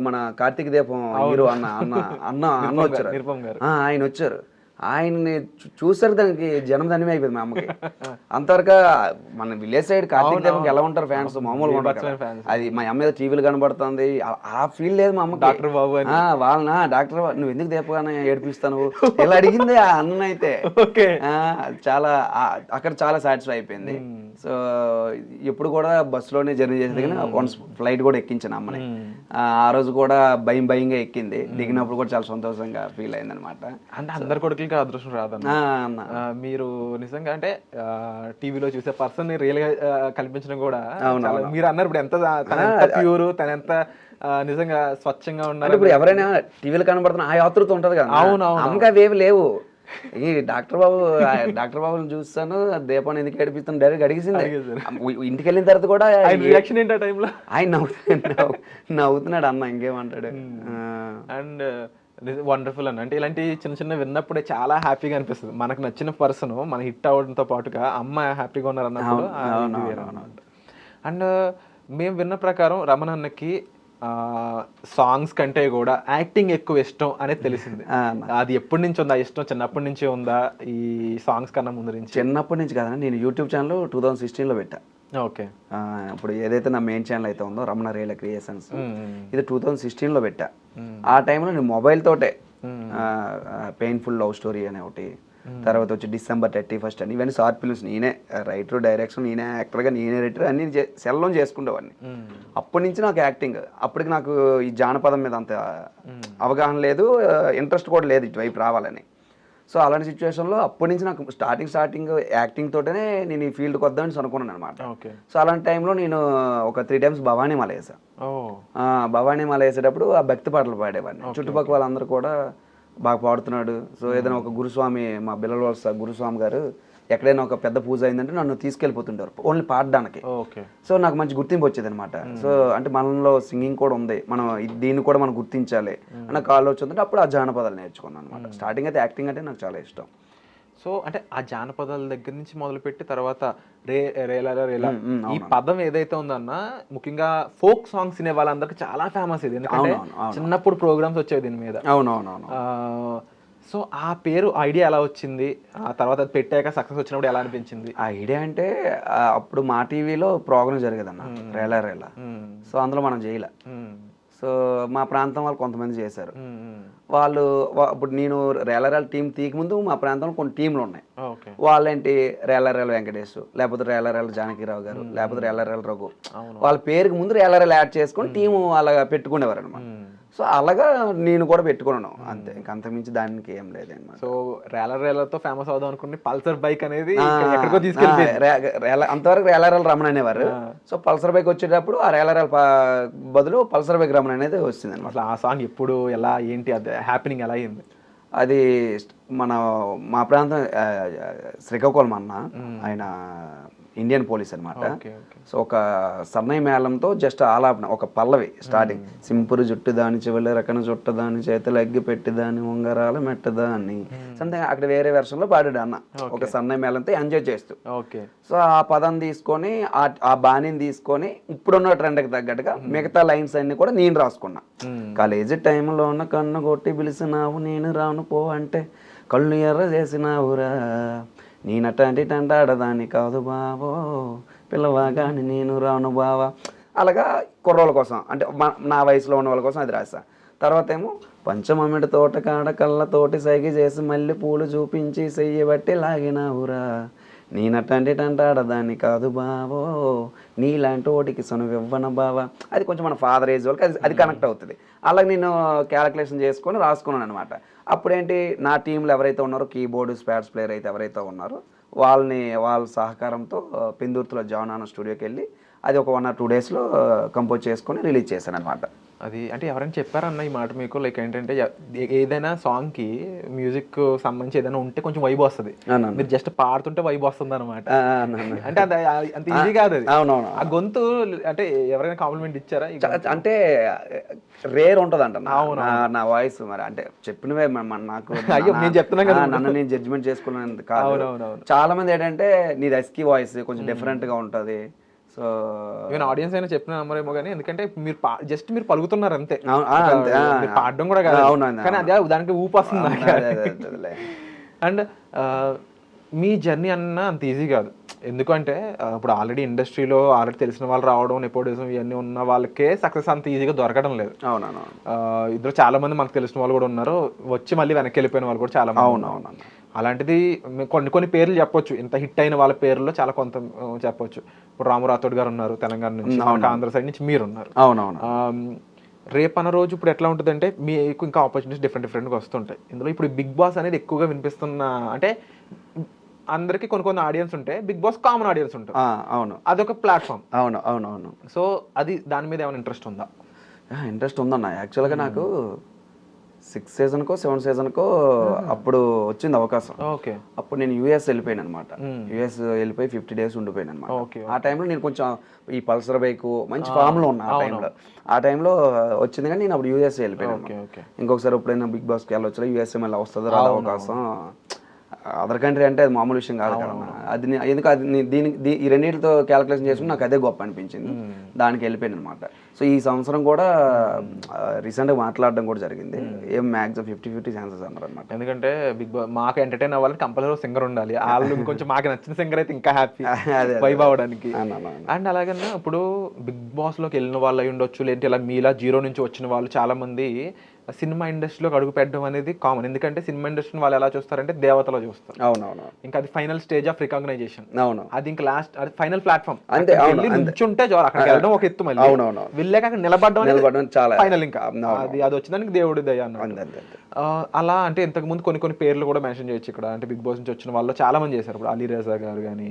మన కార్తీక దీపం హీరో అన్న వచ్చారు, ఆయన వచ్చారు. ఆయన్ని చూసారు, దానికి జన్మధన్యమే అయిపోయింది మా అమ్మకి. అంతవరకు మన విలేజ్ సైడ్ కార్తీక దీపంకి ఎలా ఉంటారు ఫ్యాన్స్, మామూలుగా ఉంటారు. అది మా అమ్మ మీద టీవీలు కనబడుతుంది, ఆ ఫీల్ లేదు మా అమ్మకి. డాక్టర్ బాబు డాక్టర్ నువ్వు ఎందుకు దీపగానే ఏడిపిస్తాను ఇలా అడిగింది ఆ అన్న అయితే. చాలా అక్కడ చాలా సాటిస్ఫై అయిపోయింది. సో ఎప్పుడు కూడా బస్సులోనే జర్నీ చేసేది, కానీ వన్స్ ఫ్లైట్ కూడా ఎక్కించాను అమ్మని. ఆ రోజు కూడా భయంగా ఎక్కింది, దిగినప్పుడు కూడా చాలా సంతోషంగా ఫీల్ అయింది అనమాట. అంటే అందరు కొడుకులకి అదృష్టం రాదన్న. మీరు నిజంగా అంటే టీవీలో చూసే పర్సన్ రియల్ గా కల్పించడం కూడా మీరు అన్నారు. ఇప్పుడు ఎంత ప్యూర్, తన ఎంత నిజంగా స్వచ్ఛంగా ఉన్నారు. ఇప్పుడు ఎవరైనా టీవీలో కనబడుతున్న ఆ యాత్రతో ఉంటది కదా. అమ్మకి అవేవి లేవు. ఈ డాక్టర్ బాబుని చూస్తాను, దీపాన్ని ఎందుకు ఏడిపిస్తాను డైరెక్ట్ అడిగేసింది. ఇంటికి వెళ్ళిన తర్వాత కూడా రియాక్షన్ ఏంటి ఆ టైంలో? ఆయన నవ్వుతున్నాడు అన్న, ఇంకేమంటాడు. అండ్ వండర్ఫుల్ అన్న. అంటే ఇలాంటి చిన్న విన్నప్పుడే చాలా హ్యాపీగా అనిపిస్తుంది. మనకు నచ్చిన పర్సన్ మన హిట్ అవడంతో పాటుగా అమ్మ హ్యాపీగా ఉన్నారు అన్నప్పుడు. అండ్ మేము విన్న ప్రకారం రమణ అన్నకి సాంగ్స్ కంటే కూడా యాక్టింగ్ ఎక్కువ ఇష్టం అనేది తెలిసింది. అది ఎప్పటి నుంచి ఉందా ఇష్టం? చిన్నప్పటి నుంచే ఉందా ఈ సాంగ్స్ కన్నా ముందు నుంచి? చిన్నప్పటి నుంచి కాదా, నేను యూట్యూబ్ ఛానల్ 2016లో పెట్టా. ఓకే. ఇప్పుడు ఏదైతే నా మెయిన్ ఛానల్ అయితే ఉందో రమణ రియల్ క్రియేషన్స్, ఇది 2016లో పెట్టా. ఆ టైంలో నేను మొబైల్ తోటే పెయిన్ఫుల్ లవ్ స్టోరీ అనే ఒకటి, తర్వాత వచ్చి December 31st అని, ఇవన్నీ షార్ట్ ఫిల్మ్స్ నేనే రైటర్, డైరెక్షన్ నేనే, యాక్టర్గా నేనే రైటర్, అన్ని సెల్లో చేసుకునేవాడిని. అప్పటి నుంచి నాకు యాక్టింగ్, అప్పటికి నాకు ఈ జానపదం మీద అంత అవగాహన లేదు, ఇంట్రెస్ట్ కూడా లేదు ఇటువైపు రావాలని. సో అలాంటి సిచ్యువేషన్లో అప్పటి నుంచి నాకు స్టార్టింగ్ యాక్టింగ్ తోటనే నేను ఈ ఫీల్డ్కి వద్దామని అనుకున్నాను అనమాట. సో అలాంటి టైంలో నేను ఒక 3 times భవానీ మాల వేసాను. భవానీ మాల వేసేటప్పుడు ఆ భక్తి పాటలు పాడేవాడిని. చుట్టుపక్కల వాళ్ళందరూ కూడా బాగా పాడుతున్నాడు. సో ఏదైనా ఒక గురుస్వామి, మా బిల్లల వలస గురుస్వామి గారు ఎక్కడైనా ఒక పెద్ద పూజ అయిందంటే నన్ను తీసుకెళ్ళిపోతుంటారు ఓన్లీ పాడడానికి. సో నాకు మంచి గుర్తింపు వచ్చేది అనమాట. సో అంటే మనలో సింగింగ్ కూడా ఉంది, మనం దీన్ని కూడా మనం గుర్తించాలి అన్న కాల్ వచ్చిందంటే అప్పుడు ఆ జానపదాలు నేర్చుకున్నాను అనమాట. స్టార్టింగ్ అయితే యాక్టింగ్ అంటే నాకు చాలా ఇష్టం. సో అంటే ఆ జానపదాల దగ్గర నుంచి మొదలుపెట్టి తర్వాత రేలా ఈ పదం ఏదైతే ఉందన్న, ముఖ్యంగా ఫోక్ సాంగ్స్ వినే వాళ్ళందరికీ చాలా ఫేమస్ ఇది. ఎందుకంటే చిన్నప్పుడు ప్రోగ్రామ్స్ వచ్చేవి దీని మీద. అవునవునవును. సో ఆ పేరు ఐడియా ఎలా వచ్చింది, ఆ తర్వాత అది పెట్టాక సక్సెస్ వచ్చినప్పుడు ఎలా అనిపించింది? ఆ ఐడియా అంటే అప్పుడు మా టీవీలో ప్రోగ్రామ్ జరిగేదన్న రేలా రేలా. సో అందులో మనం చేయలే. సో మా ప్రాంతం వాళ్ళు కొంతమంది చేశారు. వాళ్ళు ఇప్పుడు నేను రేల రేల టీం తీయకముందు మా ప్రాంతంలో కొన్ని టీంలు ఉన్నాయి. వాళ్ళేంటి రేల రేల వెంకటేష్, లేకపోతే రేల రేల జానకిరావు గారు, లేకపోతే రేల రేల రఘు, వాళ్ళ పేరుకి ముందు రేల రేల యాడ్ చేసుకొని టీము అలాగా పెట్టుకునేవారు అనమాట. సో అలాగా నేను కూడా పెట్టుకున్నాను అంతే, ఇంకంతమించి దానికి ఏం లేదన్నమాట. సో రేలతో ఫేమస్ అవుదాం అనుకుని పల్సర్ బైక్ అనేది ఎక్కడికో తీసుకెళ్ళి అంతవరకు రేలరేల రమణ అనేవారు. సో పల్సర్ బైక్ వచ్చేటప్పుడు ఆ రేలరేల బదులు పల్సర్ బైక్ రమణ అనేది వచ్చింది అనమాట. అసలు ఆ సాంగ్ ఎప్పుడు ఎలా ఏంటి అది హ్యాపెనింగ్ ఎలా అయింది? అది మా ప్రాంతం శ్రీకాకుళం అన్న, ఆయన ఇండియన్ పోలీస్ అనమాట. సో ఒక సన్నయ్య మేళంతో జస్ట్ ఆలాపన, ఒక పల్లవి స్టార్టింగ్, సింపురు జుట్టు దాని చెవుల రకన చుట్టదాని చేతులు అగ్గి పెట్టిదాని ఉంగరాల మెట్టదాన్ని సంథింగ్ అక్కడ వేరే వెర్షన్లో పాడాడు అన్న, ఒక సన్నయ్య మేళంతో ఎంజాయ్ చేస్తూ. సో ఆ పదం తీసుకొని ఆ బాణిని తీసుకొని ఇప్పుడున్న ట్రెండ్కి తగ్గట్టుగా మిగతా లైన్స్ అన్ని కూడా నేను రాసుకున్నా. కాలేజీ టైంలో ఉన్న కన్ను కొట్టి పిలిచినావు నేను రాను పో అంటే కళ్ళు ఎర్ర చేసినావురా, నేనట్లాంటి టంటాడదాన్ని కాదు బావో పిల్లవాగాని నేను రాను బావా. అలాగా కుర్రోళ్ళ కోసం అంటే నా వయసులో ఉన్న వాళ్ళ కోసం అది రాసా. తర్వాత ఏమో పంచమమిడి తోట కాడ కళ్ళతోటి సైగి చేసి మళ్ళీ పూలు చూపించి చెయ్యబట్టి లాగినావురా, నేనట్లాంటి టంటాడదాన్ని కాదు బావో నీలాంటి ఓటికి సొనువివ్వన బావా. అది కొంచెం మన ఫాదర్ ఏజ్ వాళ్ళకి అది కనెక్ట్ అవుతుంది. అలాగే నేను క్యాలిక్యులేషన్ చేసుకొని రాసుకున్నాను అనమాట. అప్పుడేంటి నా టీంలో ఎవరైతే ఉన్నారో కీబోర్డు స్పాట్స్ ప్లేయర్ అయితే ఎవరైతే ఉన్నారో వాళ్ళ సహకారంతో పెందుర్తిలో జానాన స్టూడియోకి వెళ్ళి అది ఒక 1 or 2 daysలో కంపోజ్ చేసుకొని రిలీజ్ చేశాను అనమాట. అది అంటే ఎవరైనా చెప్పారన్న ఈ మాట మీకు? లైక్ ఏంటంటే ఏదైనా సాంగ్కి మ్యూజిక్ సంబంధించి ఏదైనా ఉంటే కొంచెం వైబ్ వస్తుంది, మీరు జస్ట్ పాడుతుంటే వైబ్ వస్తుంది అనమాట. అంటే అంత ఈజీ కాదు అది. అవునవును. ఆ గొంతు అంటే ఎవరైనా కాంప్లిమెంట్ ఇచ్చారా? అంటే రేర్ ఉంటుంది అంట నా వాయిస్. మరి అంటే చెప్పినవే నాకు నేను చెప్తున్నా కదా, నన్ను నేను జడ్జిమెంట్ చేసుకున్నాను కాదు. చాలా మంది ఏంటంటే నీది ఎస్కీ వాయిస్ కొంచెం డిఫరెంట్ గా ఉంటది. సో ఈవెన్ ఆడియన్స్ అయినా చెప్పిన నమ్మరేమో కానీ, ఎందుకంటే మీరు జస్ట్ మీరు పలుకుతున్నారు అంతే, పాడడం కూడా కాదు. కానీ అదే దానికి ఊపు వస్తుంది. అండ్ మీ జర్నీ అన్న అంత ఈజీ కాదు, ఎందుకంటే ఇప్పుడు ఆల్రెడీ ఇండస్ట్రీలో ఆల్రెడీ తెలిసిన వాళ్ళు రావడం, నెపోటిజం ఇవన్నీ ఉన్న వాళ్ళకే సక్సెస్ అంత ఈజీగా దొరకడం లేదు. అవునవును. ఇద్దరు చాలా మంది మనకు తెలిసిన వాళ్ళు కూడా ఉన్నారు, వచ్చి మళ్ళీ వెనక్కి వెళ్ళిపోయిన వాళ్ళు కూడా చాలా మంది. అవునవును. అలాంటిది కొన్ని పేర్లు చెప్పొచ్చు, ఇంత హిట్ అయిన వాళ్ళ పేర్లో చాలా కొంత చెప్పొచ్చు. ఇప్పుడు రాము రాథోడ్ గారు ఉన్నారు తెలంగాణ నుంచి, ఆంధ్ర సైడ్ నుంచి మీరు ఉన్నారు. అవునవును. రేపు అన్న రోజు ఇప్పుడు ఎట్లా ఉంటుందంటే మీకు ఇంకా ఆపర్చునిటీస్ డిఫరెంట్గా వస్తుంటాయి. ఇందులో ఇప్పుడు బిగ్ బాస్ అనేది ఎక్కువగా వినిపిస్తున్న, అంటే అందరికి కొన్ని ఆడియన్స్ ఉంటే బిగ్ బాస్ కామన్ ఆడియన్స్ ఉంటారు. అవును, అదొక ప్లాట్ఫామ్. అవును. సో అది దాని మీద ఏమైనా ఇంట్రెస్ట్ ఉందా? ఇంట్రెస్ట్ ఉందన్న. యాక్చువల్గా నాకు 6th seasonకో 7th seasonకో అప్పుడు వచ్చింది అవకాశం. అప్పుడు నేను యూఎస్ వెళ్ళిపోయాను అనమాట. యూఎస్ వెళ్ళిపోయి 50 days ఉండిపోయాను అనమాట. ఆ టైంలో నేను కొంచెం ఈ పల్సర్ బైక్ మంచి ఫామ్లో ఉన్నా. ఆ టైంలో వచ్చింది కానీ నేను అప్పుడు యూఎస్ వెళ్ళిపోయాను. ఇంకొకసారి ఎప్పుడైనా బిగ్ బాస్కి వెళ్ళొచ్చు, యూఎస్ఏ మళ్ళీ వస్తుందో రాదు అవకాశం. అదర్ కంట్రీ అంటే అది మామూలు విషయం కాదు కదా. అది ఎందుకు అది దీనికి ఈ రెండింటితో క్యాలిక్యులేషన్ చేసుకుని నాకు అదే గొప్ప అనిపించింది, దానికి వెళ్ళిపోయాను అనమాట. సో ఈ సంవత్సరం కూడా రీసెంట్గా మాట్లాడడం కూడా జరిగింది. ఏం మ్యాక్సిమం 50-50 ఛాన్సెస్ అన్నారు అనమాట. ఎందుకంటే బిగ్ బాస్ మాకు ఎంటర్టైన్ అవ్వాలని కంపల్సరీ సింగర్ ఉండాలి. వాళ్ళు కొంచెం మాకు నచ్చిన సింగర్ అయితే ఇంకా హ్యాపీ వైబ్ అవ్వడానికి. అండ్ అలాగన్నా ఇప్పుడు బిగ్ బాస్లోకి వెళ్ళిన వాళ్ళు అయి ఉండొచ్చు, లేదంటే ఇలా మీలా 0 నుంచి వచ్చిన వాళ్ళు చాలా మంది సినిమా ఇండస్ట్రీలోకి అడుగు పెట్టడం అనేది కామన్. ఎందుకంటే సినిమా ఇండస్ట్రీని వాళ్ళు ఎలా చూస్తారంటే దేవతలో చూస్తారు. అవునవును. ఇంకా అది ఫైనల్ స్టేజ్ ఆఫ్ రికగ్నైజేషన్. అవును. అది ఇంకా లాస్ట్, అది ఫైనల్ ప్లాట్ఫామ్. అంతే. నుంచుంటే అక్కడికి వెళ్ళడం ఒక ఎత్తు, మళ్ళీ వెళ్ళాక అక్కడ నిలబడడం చాలా ఫైనల్. ఇంకా అది వచ్చిందానికి దేవుడి దయ అన్న. అలా అంటే ఇంతకు ముందు కొన్ని పేర్లు కూడా మెన్షన్ చేయొచ్చు ఇక్కడ. అంటే బిగ్ బాస్ నుంచి వచ్చిన వాళ్ళు చాలా మంది చేశారు. ఇప్పుడు అలీ రజా గారు కానీ,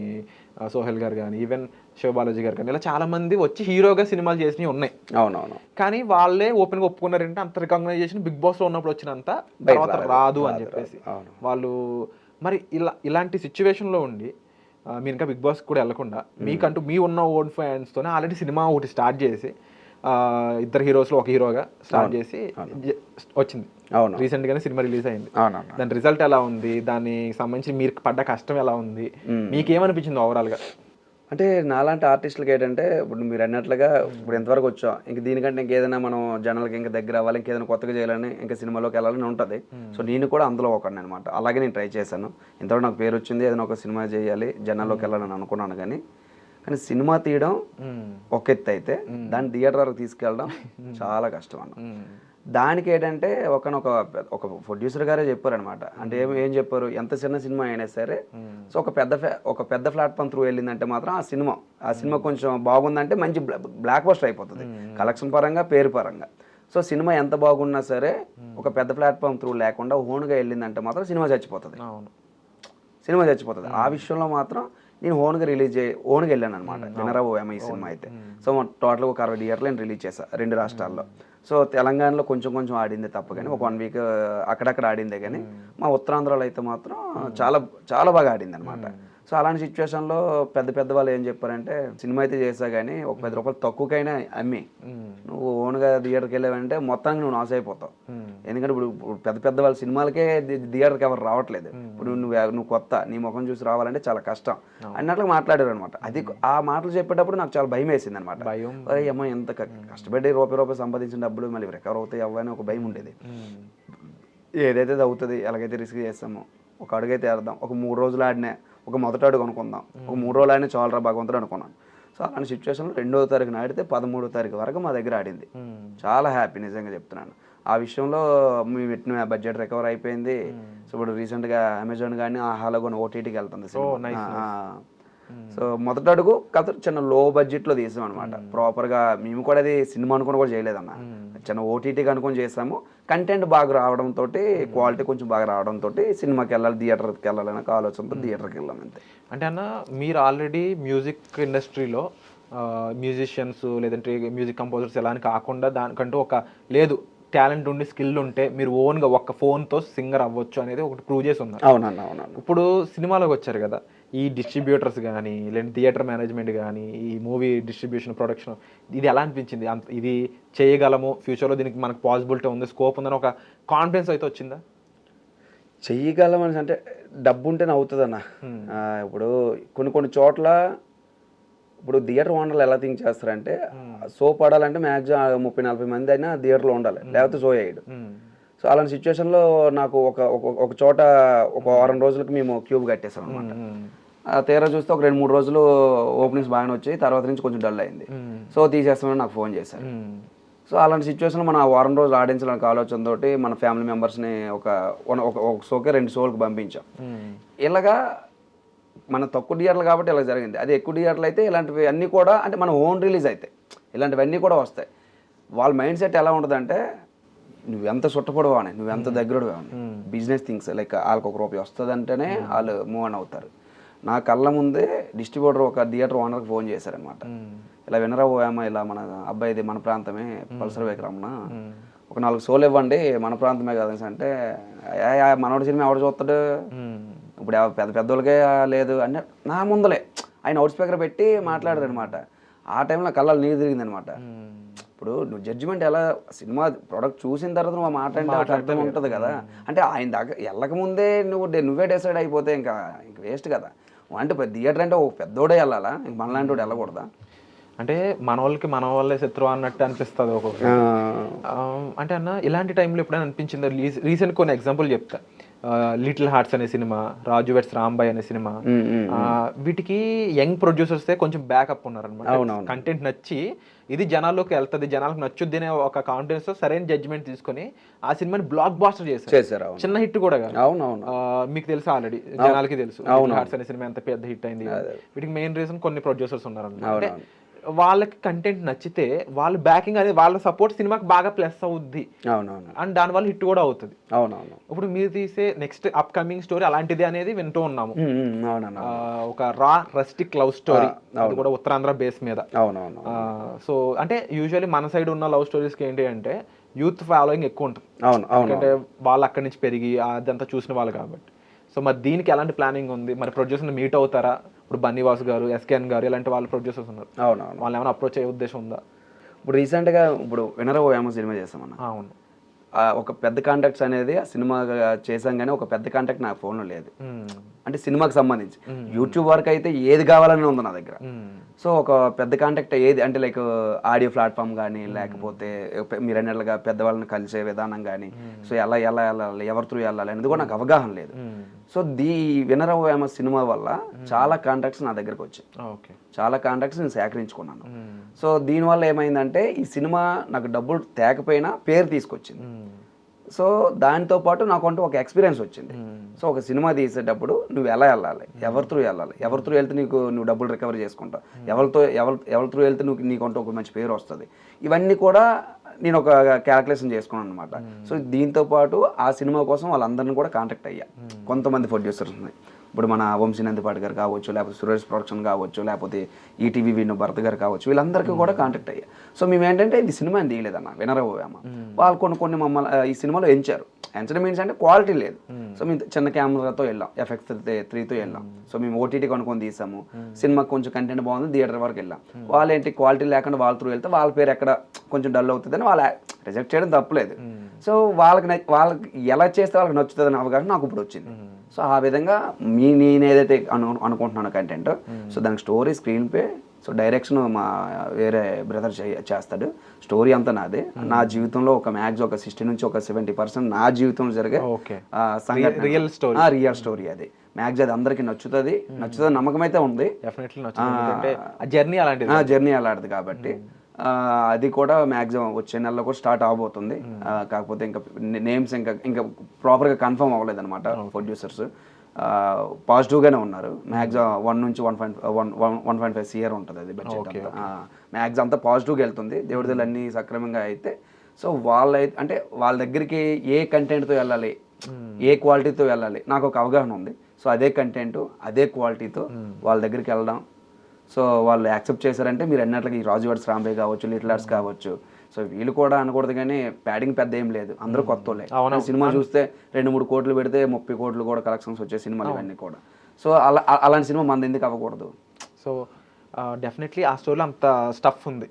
సోహెల్ గారు కానీ, ఈవెన్ శివబాలాజీ గారు కానీ, ఇలా చాలా మంది వచ్చి హీరోగా సినిమాలు చేసినవి ఉన్నాయి. అవునవును. కానీ వాళ్ళే ఓపెన్ గా ఒప్పుకున్నారంటే అంత రికగ్నైజేషన్ బిగ్ బాస్ లో ఉన్నప్పుడు వచ్చినంత తర్వాత రాదు అని చెప్పేసి వాళ్ళు. మరి ఇలాంటి సిచ్యువేషన్ లో ఉండి మీరు ఇంకా బిగ్ బాస్ కూడా వెళ్లకుండా మీకంటూ మీ ఉన్న ఓన్ ఫ్యాన్స్ తోనే ఆల్రెడీ సినిమా ఒకటి స్టార్ట్ చేసి, 2 హీరోస్ లో ఒక హీరోగా స్టార్ట్ చేసి వచ్చింది. రీసెంట్ గానే సినిమా రిలీజ్ అయింది. దాని రిజల్ట్ ఎలా ఉంది, దానికి సంబంధించి మీరు పడ్డ కష్టం ఎలా ఉంది, మీకేమనిపించింది ఓవరాల్ గా? అంటే నాలాంటి ఆర్టిస్టులకి ఏంటంటే ఇప్పుడు మీరు అన్నట్లుగా ఇప్పుడు ఎంతవరకు వచ్చాం ఇంక దీనికంటే ఇంకేదైనా మనం జనాలకి ఇంకా దగ్గర అవ్వాలి ఇంకేదైనా కొత్తగా చేయాలని ఇంకా సినిమాలోకి వెళ్ళాలని ఉంటుంది. సో నేను కూడా అందులో ఒకడిని అనమాట. అలాగే నేను ట్రై చేశాను. ఇంతవరకు నాకు పేరు వచ్చింది, ఏదైనా ఒక సినిమా చేయాలి జనాల్లోకి వెళ్ళాలని అనుకున్నాను. కానీ సినిమా తీయడం ఒక ఎత్తు అయితే దాన్ని థియేటర్ వరకు తీసుకెళ్ళడం చాలా కష్టం అన్న. దానికి ఏంటంటే ఒక ప్రొడ్యూసర్ గారే చెప్పారనమాట. అంటే ఏం చెప్పారు, ఎంత చిన్న సినిమా అయినా సరే సో ఒక పెద్ద ప్లాట్ఫామ్ త్రూ వెళ్ళిందంటే మాత్రం ఆ సినిమా కొంచెం బాగుందంటే మంచి బ్లాక్ బస్టర్ అయిపోతుంది కలెక్షన్ పరంగా, పేరు పరంగా. సో సినిమా ఎంత బాగున్నా సరే ఒక పెద్ద ప్లాట్ఫామ్ త్రూ లేకుండా ఓన్గా వెళ్ళిందంటే మాత్రం సినిమా చచ్చిపోతుంది. ఆ విషయంలో మాత్రం నేను ఓన్గా వెళ్ళాను అనమాట. వినరా ఓఎం ఈ సినిమా అయితే. సో టోటల్గా ఒక 60 థియేటర్లు నేను రిలీజ్ చేశాను 2 రాష్ట్రాల్లో. సో తెలంగాణలో కొంచెం ఆడిందే తప్ప కానీ ఒక 1 వీక్ అక్కడక్కడ ఆడిందే. కానీ మా ఉత్తరాంధ్రలో అయితే మాత్రం చాలా చాలా బాగా ఆడింది అనమాట. సో అలాంటి సిచ్యువేషన్లో పెద్ద వాళ్ళు ఏం చెప్పారంటే, సినిమా అయితే చేసా కానీ ఒక 10 రూపాయలు తక్కువకైనా అమ్మి నువ్వు ఓన్గా థియేటర్కి వెళ్ళావంటే మొత్తానికి నువ్వు నాశ అయిపోతావు. ఎందుకంటే ఇప్పుడు పెద్ద వాళ్ళ సినిమాలకే థియేటర్కి ఎవరు రావట్లేదు. ఇప్పుడు నువ్వు కొత్త, నీ ముఖం చూసి రావాలంటే చాలా కష్టం అన్నట్లు మాట్లాడారు అనమాట. అది ఆ మాటలు చెప్పేటప్పుడు నాకు చాలా భయం వేసింది అనమాట. అమ్మో ఎంత కష్టపడి రూపాయి సంపాదించిన డబ్బులు మళ్ళీ రికవర్ అవుతాయి అవ్వని ఒక భయం ఉండేది. ఏదైతే అవుతుంది, ఎలాగైతే రిస్క్ చేస్తామో ఒక అడుగైతే వేద్దాం, ఒక 3 రోజులు ఆడినా ఒక మొదటి అడుగు అనుకుందాం, ఒక 3 రోజులు ఆడినా చాలరా భగవంతుడు అనుకున్నాను. సో అలాంటి సిచ్యువేషన్లో 2వ తారీఖున ఆడితే 13వ తారీఖు వరకు మా దగ్గర ఆడింది. చాలా హ్యాపీ నిజంగా చెప్తున్నాను. ఆ విషయంలో మేము పెట్టిన బడ్జెట్ రికవర్ అయిపోయింది. సో ఇప్పుడు రీసెంట్గా అమెజాన్ కానీ ఆహాలో కొన్ని ఓటీటీకి వెళ్తుంది. సో మొదటి అడుగు కథ చిన్న లో బడ్జెట్లో తీసాం అనమాట. ప్రాపర్గా మేము కూడా అది సినిమా అనుకుని కూడా చేయలేదన్న, చిన్న ఓటీటీకి అనుకుని చేసాము. కంటెంట్ బాగా రావడంతో, క్వాలిటీ కొంచెం బాగా రావడంతో సినిమాకి వెళ్ళాలి, థియేటర్కి వెళ్ళాలని ఆలోచనతో థియేటర్కి వెళ్ళాం అంతే. అంటే అన్న మీరు ఆల్రెడీ మ్యూజిక్ ఇండస్ట్రీలో మ్యూజిషియన్స్ లేదంటే మ్యూజిక్ కంపోజర్స్ ఎలా అని కాకుండా దానికంటూ ఒక లేదు టాలెంట్ ఉండి స్కిల్ ఉంటే మీరు ఓన్గా ఒక్క ఫోన్తో సింగర్ అవ్వచ్చు అనేది ఒకటి ప్రూవ్ చేసి ఉన్నారు. అవునన్నా. ఇప్పుడు సినిమాలోకి వచ్చారు కదా, ఈ డిస్ట్రిబ్యూటర్స్ కానీ లేదంటే థియేటర్ మేనేజ్మెంట్ కానీ ఈ మూవీ డిస్ట్రిబ్యూషన్ ప్రొడక్షన్ ఇది ఎలా అనిపించింది? ఇది చేయగలము, ఫ్యూచర్లో దీనికి మనకు పాసిబిలిటీ ఉంది, స్కోప్ ఉందని ఒక కాన్ఫిడెన్స్ అయితే వచ్చిందా? చెయ్యగలం అని అంటే డబ్బు ఉంటేనే అవుతుందన్న. ఇప్పుడు కొన్ని చోట్ల ఇప్పుడు థియేటర్ ఓనర్లు ఎలా థింక్ చేస్తారంటే, షో పడాలంటే మ్యాక్సిమం 30-40 మంది అయినా థియేటర్లో ఉండాలి, లేకపోతే షో వేయడు. సో అలాంటి సిచ్యువేషన్లో నాకు ఒక చోట ఒక 6 రోజులకి మేము క్యూబ్ కట్టేసాం అనమాట. తీరా చూస్తే ఒక 2-3 రోజులు ఓపెనింగ్స్ బాగానే వచ్చాయి, తర్వాత నుంచి కొంచెం డల్ అయింది. సో తీసేస్తామని నాకు ఫోన్ చేశారు. సో అలాంటి సిచ్యువేషన్లో మనం ఆ 6 రోజులు ఆడించాలని ఆలోచనతో మన ఫ్యామిలీ మెంబర్స్ని ఒక షోకే 2 షోలకు పంపించాం. ఇలాగా మన తక్కువ థియేటర్లు కాబట్టి ఇలా జరిగింది. అదే ఎక్కువ థియేటర్లు అయితే ఇలాంటివి అన్నీ కూడా అంటే మన ఓన్ రిలీజ్ అయితే ఇలాంటివన్నీ కూడా వస్తాయి. వాళ్ళ మైండ్ సెట్ ఎలా ఉంటుందంటే, నువ్వెంత సుట్టపడవు అని, నువ్వెంత దగ్గరడు అని, బిజినెస్ థింగ్స్ లైక్ వాళ్ళకి ₹1 వస్తుంది అంటేనే వాళ్ళు మూవ్ ఆన్ అవుతారు. నా కళ్ళ ముందే డిస్ట్రిబ్యూటర్ ఒక థియేటర్ ఓనర్కి ఫోన్ చేశారనమాట. ఇలా వినరా ఓయమ్మ, ఇలా మన అబ్బాయిది మన ప్రాంతమే పల్సర్ విక్రమణ, ఒక 4 షోలు ఇవ్వండి, మన ప్రాంతమే కదా అంటే, మనోడి సినిమా ఎవడు చూస్తాడు, ఇప్పుడు పెద్దోళ్ళకే లేదు అంటే నా ముందలే ఆయన అవుట్ స్పీకర్ పెట్టి మాట్లాడారు అనమాట. ఆ టైంలో కళ్ళలో నీరు తిరిగిందనమాట. ఇప్పుడు నువ్వు జడ్జిమెంట్ ఎలా, సినిమా ప్రోడక్ట్ చూసిన తర్వాత నువ్వు మాట్లాడితే ఒక అర్థం ఉంటుంది కదా. అంటే ఆయన దగ్గర వెళ్ళకముందే నువ్వే డిసైడ్ అయిపోతే ఇంకా వేస్ట్ కదా. అంటే థియేటర్ అంటే ఒక పెద్దోడే వెళ్ళాలా, ఇంక మనలాంటి వాడు వెళ్ళకూడదా? అంటే మన వాళ్ళే శత్రువు అన్నట్టు అనిపిస్తుంది ఒక్కొక్క. అంటే అన్న ఇలాంటి టైంలో ఎప్పుడైనా అనిపించింది? రీసెంట్ కొన్ని ఎగ్జాంపుల్ చెప్తా. లిటిల్ హార్ట్స్ అనే సినిమా, రాజు వెడ్స్ రాంబాయ్ అనే సినిమా, వీటికి యంగ్ ప్రొడ్యూసర్స్ కొంచెం బ్యాకప్ ఉన్నారనమాట. కంటెంట్ నచ్చి ఇది జనాల్లోకి వెళ్తుంది, జనాలకు నచ్చుద్ది అనే ఒక కాన్ఫిడెన్స్ తో సరైన జడ్జ్మెంట్ తీసుకొని ఆ సినిమాని బ్లాక్ బాస్టర్ చేశారు. చిన్న హిట్ కూడా కాదు. మీకు తెలుసు ఆల్రెడీ, జనాలకి తెలుసు లిటిల్ హార్ట్స్ అనే సినిమా ఎంత పెద్ద హిట్ అయింది. వీటికి మెయిన్ రీజన్ కొన్ని ప్రొడ్యూసర్స్ ఉన్నారన్నమాట. వాళ్ళకి కంటెంట్ నచ్చితే వాళ్ళ బ్యాకింగ్ అదే వాళ్ళ సపోర్ట్ సినిమాకి బాగా ప్లస్ అవుద్ది అండ్ దాని వల్ల హిట్ కూడా అవుతుంది. ఇప్పుడు మీరు తీసే నెక్స్ట్ అప్ కమింగ్ స్టోరీ అలాంటిది అనేది వింటూ ఉన్నాము. ఒక రా రస్టిక్ లవ్ స్టోరీ, అది కూడా ఉత్తరాంధ్ర బేస్ మీద. సో అంటే యూజువల్లీ మన సైడ్ ఉన్న లవ్ స్టోరీస్ కి ఏంటి అంటే యూత్ ఫాలోయింగ్ ఎక్కువ ఉంటుంది, ఎందుకంటే వాళ్ళు అక్కడి నుంచి పెరిగి అదంతా చూసిన వాళ్ళు కాబట్టి. సో మరి దీనికి ఎలాంటి ప్లానింగ్ ఉంది? మరి ప్రొడ్యూసర్ మీట్ అవుతారా? ఇప్పుడు బన్నీవాసు గారు, ఎస్కేఎన్ గారు ఇలాంటి వాళ్ళు ప్రొడ్యూసర్స్ ఉన్నారు, వాళ్ళు ఏమైనా అప్రోచ్ అయ్యే ఉద్దేశం ఉందా? ఇప్పుడు రీసెంట్గా ఇప్పుడు వినరా ఓయమ్మ సినిమా చేస్తామన్న. అవును, ఒక పెద్ద కాంటాక్ట్స్ అనేది ఆ సినిమా చేసాం, కానీ ఒక పెద్ద కాంటాక్ట్ నా ఫోన్లో లేదు. అంటే సినిమాకి సంబంధించి. యూట్యూబ్ వరకు అయితే ఏది కావాలని ఉంది నా దగ్గర. సో ఒక పెద్ద కాంటాక్ట్ ఏది అంటే లైక్ ఆడియో ప్లాట్ఫామ్ కానీ లేకపోతే మీరు అన్నట్లుగా పెద్దవాళ్ళని కలిసే విధానం కానీ, సో ఎలా వెళ్ళాలి, ఎవరి త్రూ వెళ్ళాలి అనేది కూడా నాకు అవగాహన లేదు. సో వినరవ వేమ సినిమా వల్ల చాలా కాంటాక్ట్స్ నా దగ్గరకు వచ్చాయి. చాలా కాంటాక్ట్స్ నేను సేకరించుకున్నాను. సో దీనివల్ల ఏమైందంటే ఈ సినిమా నాకు డబ్బులు తేకపోయినా పేరు తీసుకొచ్చింది. సో దానితో పాటు నాకంటూ ఒక ఎక్స్పీరియన్స్ వచ్చింది. సో ఒక సినిమా తీసేటప్పుడు నువ్వు ఎలా వెళ్ళాలి, ఎవరి త్రూ వెళ్తే నువ్వు డబ్బులు రికవర్ చేసుకుంటావు, ఎవరి త్రూ వెళ్తే నీకంటూ ఒక మంచి పేరు వస్తుంది. ఇవన్నీ కూడా నేను ఒక క్యాల్కులేషన్ చేసుకున్నాను అనమాట. సో దీంతో పాటు ఆ సినిమా కోసం వాళ్ళందరినీ కూడా కాంటాక్ట్ అయ్యా. కొంతమంది ప్రొడ్యూసర్స్ ఉన్నాయి. ఇప్పుడు మన వంశీనందిపాటి గారు కావచ్చు, లేకపోతే సురేష్ ప్రొడక్షన్ కావచ్చు, లేకపోతే ఈటీవీ విను భరత్ గారు కావచ్చు, వీళ్ళందరికీ కూడా కాంటాక్ట్ అయ్యా. సో మేము ఏంటంటే ఇది సినిమా అని తీయలేదన్న వినరవ వేమ. వాళ్ళు కొన్ని మమ్మల్ని ఈ సినిమాలో ఎంచడం మీన్స్ అంటే క్వాలిటీ లేదు. సో మేము చిన్న కెమెరాతో వెళ్ళాం, FX 3తో వెళ్ళాం. సో మేము ఓటీటీ కొనుక్కొని తీసాము. సినిమాకి కొంచెం కంటెంట్ బాగుంది, థియేటర్ వరకు వెళ్ళాం. వాళ్ళు ఏంటి క్వాలిటీ లేకుండా వాళ్ళ త్రూ వెళ్తే వాళ్ళ పేరు ఎక్కడ కొంచెం డల్ అవుతుందని వాళ్ళు రిజెక్ట్ చేయడం తప్పలేదు. సో వాళ్ళకి ఎలా చేస్తే వాళ్ళకి నచ్చుతుందని అవగాహన నాకు ఇప్పుడు వచ్చింది. సో ఆ విధంగా నేను ఏదైతే అనుకుంటున్నాను కంటెంట్, సో దానికి story, screen play, so direction మా వేరే బ్రదర్ చేస్తాడు. స్టోరీ అంతా నాదే. నా జీవితంలో ఒక మ్యాక్స్ ఒక 60 నుంచి ఒక 70% నా జీవితంలో జరిగే రియల్ స్టోరీ అది. మ్యాక్స్ అది అందరికి నచ్చుతుంది నమ్మకం అయితే ఉంది. జర్నీ అలాంటిది కాబట్టి అది కూడా మ్యాక్సిమం వచ్చే నెలలో కూడా స్టార్ట్ అవబోతుంది. కాకపోతే ఇంకా నేమ్స్ ఇంకా ప్రాపర్గా కన్ఫర్మ్ అవ్వలేదు అనమాట. ప్రొడ్యూసర్స్ పాజిటివ్గానే ఉన్నారు. మ్యాక్సిమం 1 నుంచి 1.5 CR ఉంటుంది అది బడ్జెట్ అంతా. మ్యాక్సిమం అంతా పాజిటివ్గా వెళ్తుంది. దేవుడిదలు అన్నీ సక్రమంగా అయితే సో వాళ్ళ దగ్గరికి ఏ కంటెంట్తో వెళ్ళాలి, ఏ క్వాలిటీతో వెళ్ళాలి నాకు ఒక అవగాహన ఉంది. సో అదే కంటెంట్ అదే క్వాలిటీతో వాళ్ళ దగ్గరికి వెళ్ళడం. సో వాళ్ళు యాక్సెప్ట్ చేశారంటే మీరు అన్నట్లకి ఈ రాజువాడ్స్ రాంబే కావచ్చు, లిటిల్ ఆర్ట్స్ కావచ్చు, సో వీళ్ళు కూడా అనకూడదు కానీ ప్యాడింగ్ పెద్ద ఏం లేదు, అందరూ కొత్త వాళ్ళే. సినిమా చూస్తే 2-3 కోట్లు పెడితే 30 కోట్లు కూడా కలెక్షన్స్ వచ్చే సినిమాలు ఇవన్నీ కూడా. సో అలాంటి సినిమా మనది ఎందుకు అవ్వకూడదు? సో డెఫినెట్లీ ఆ స్టోరీలో అంత స్టఫ్ ఉంది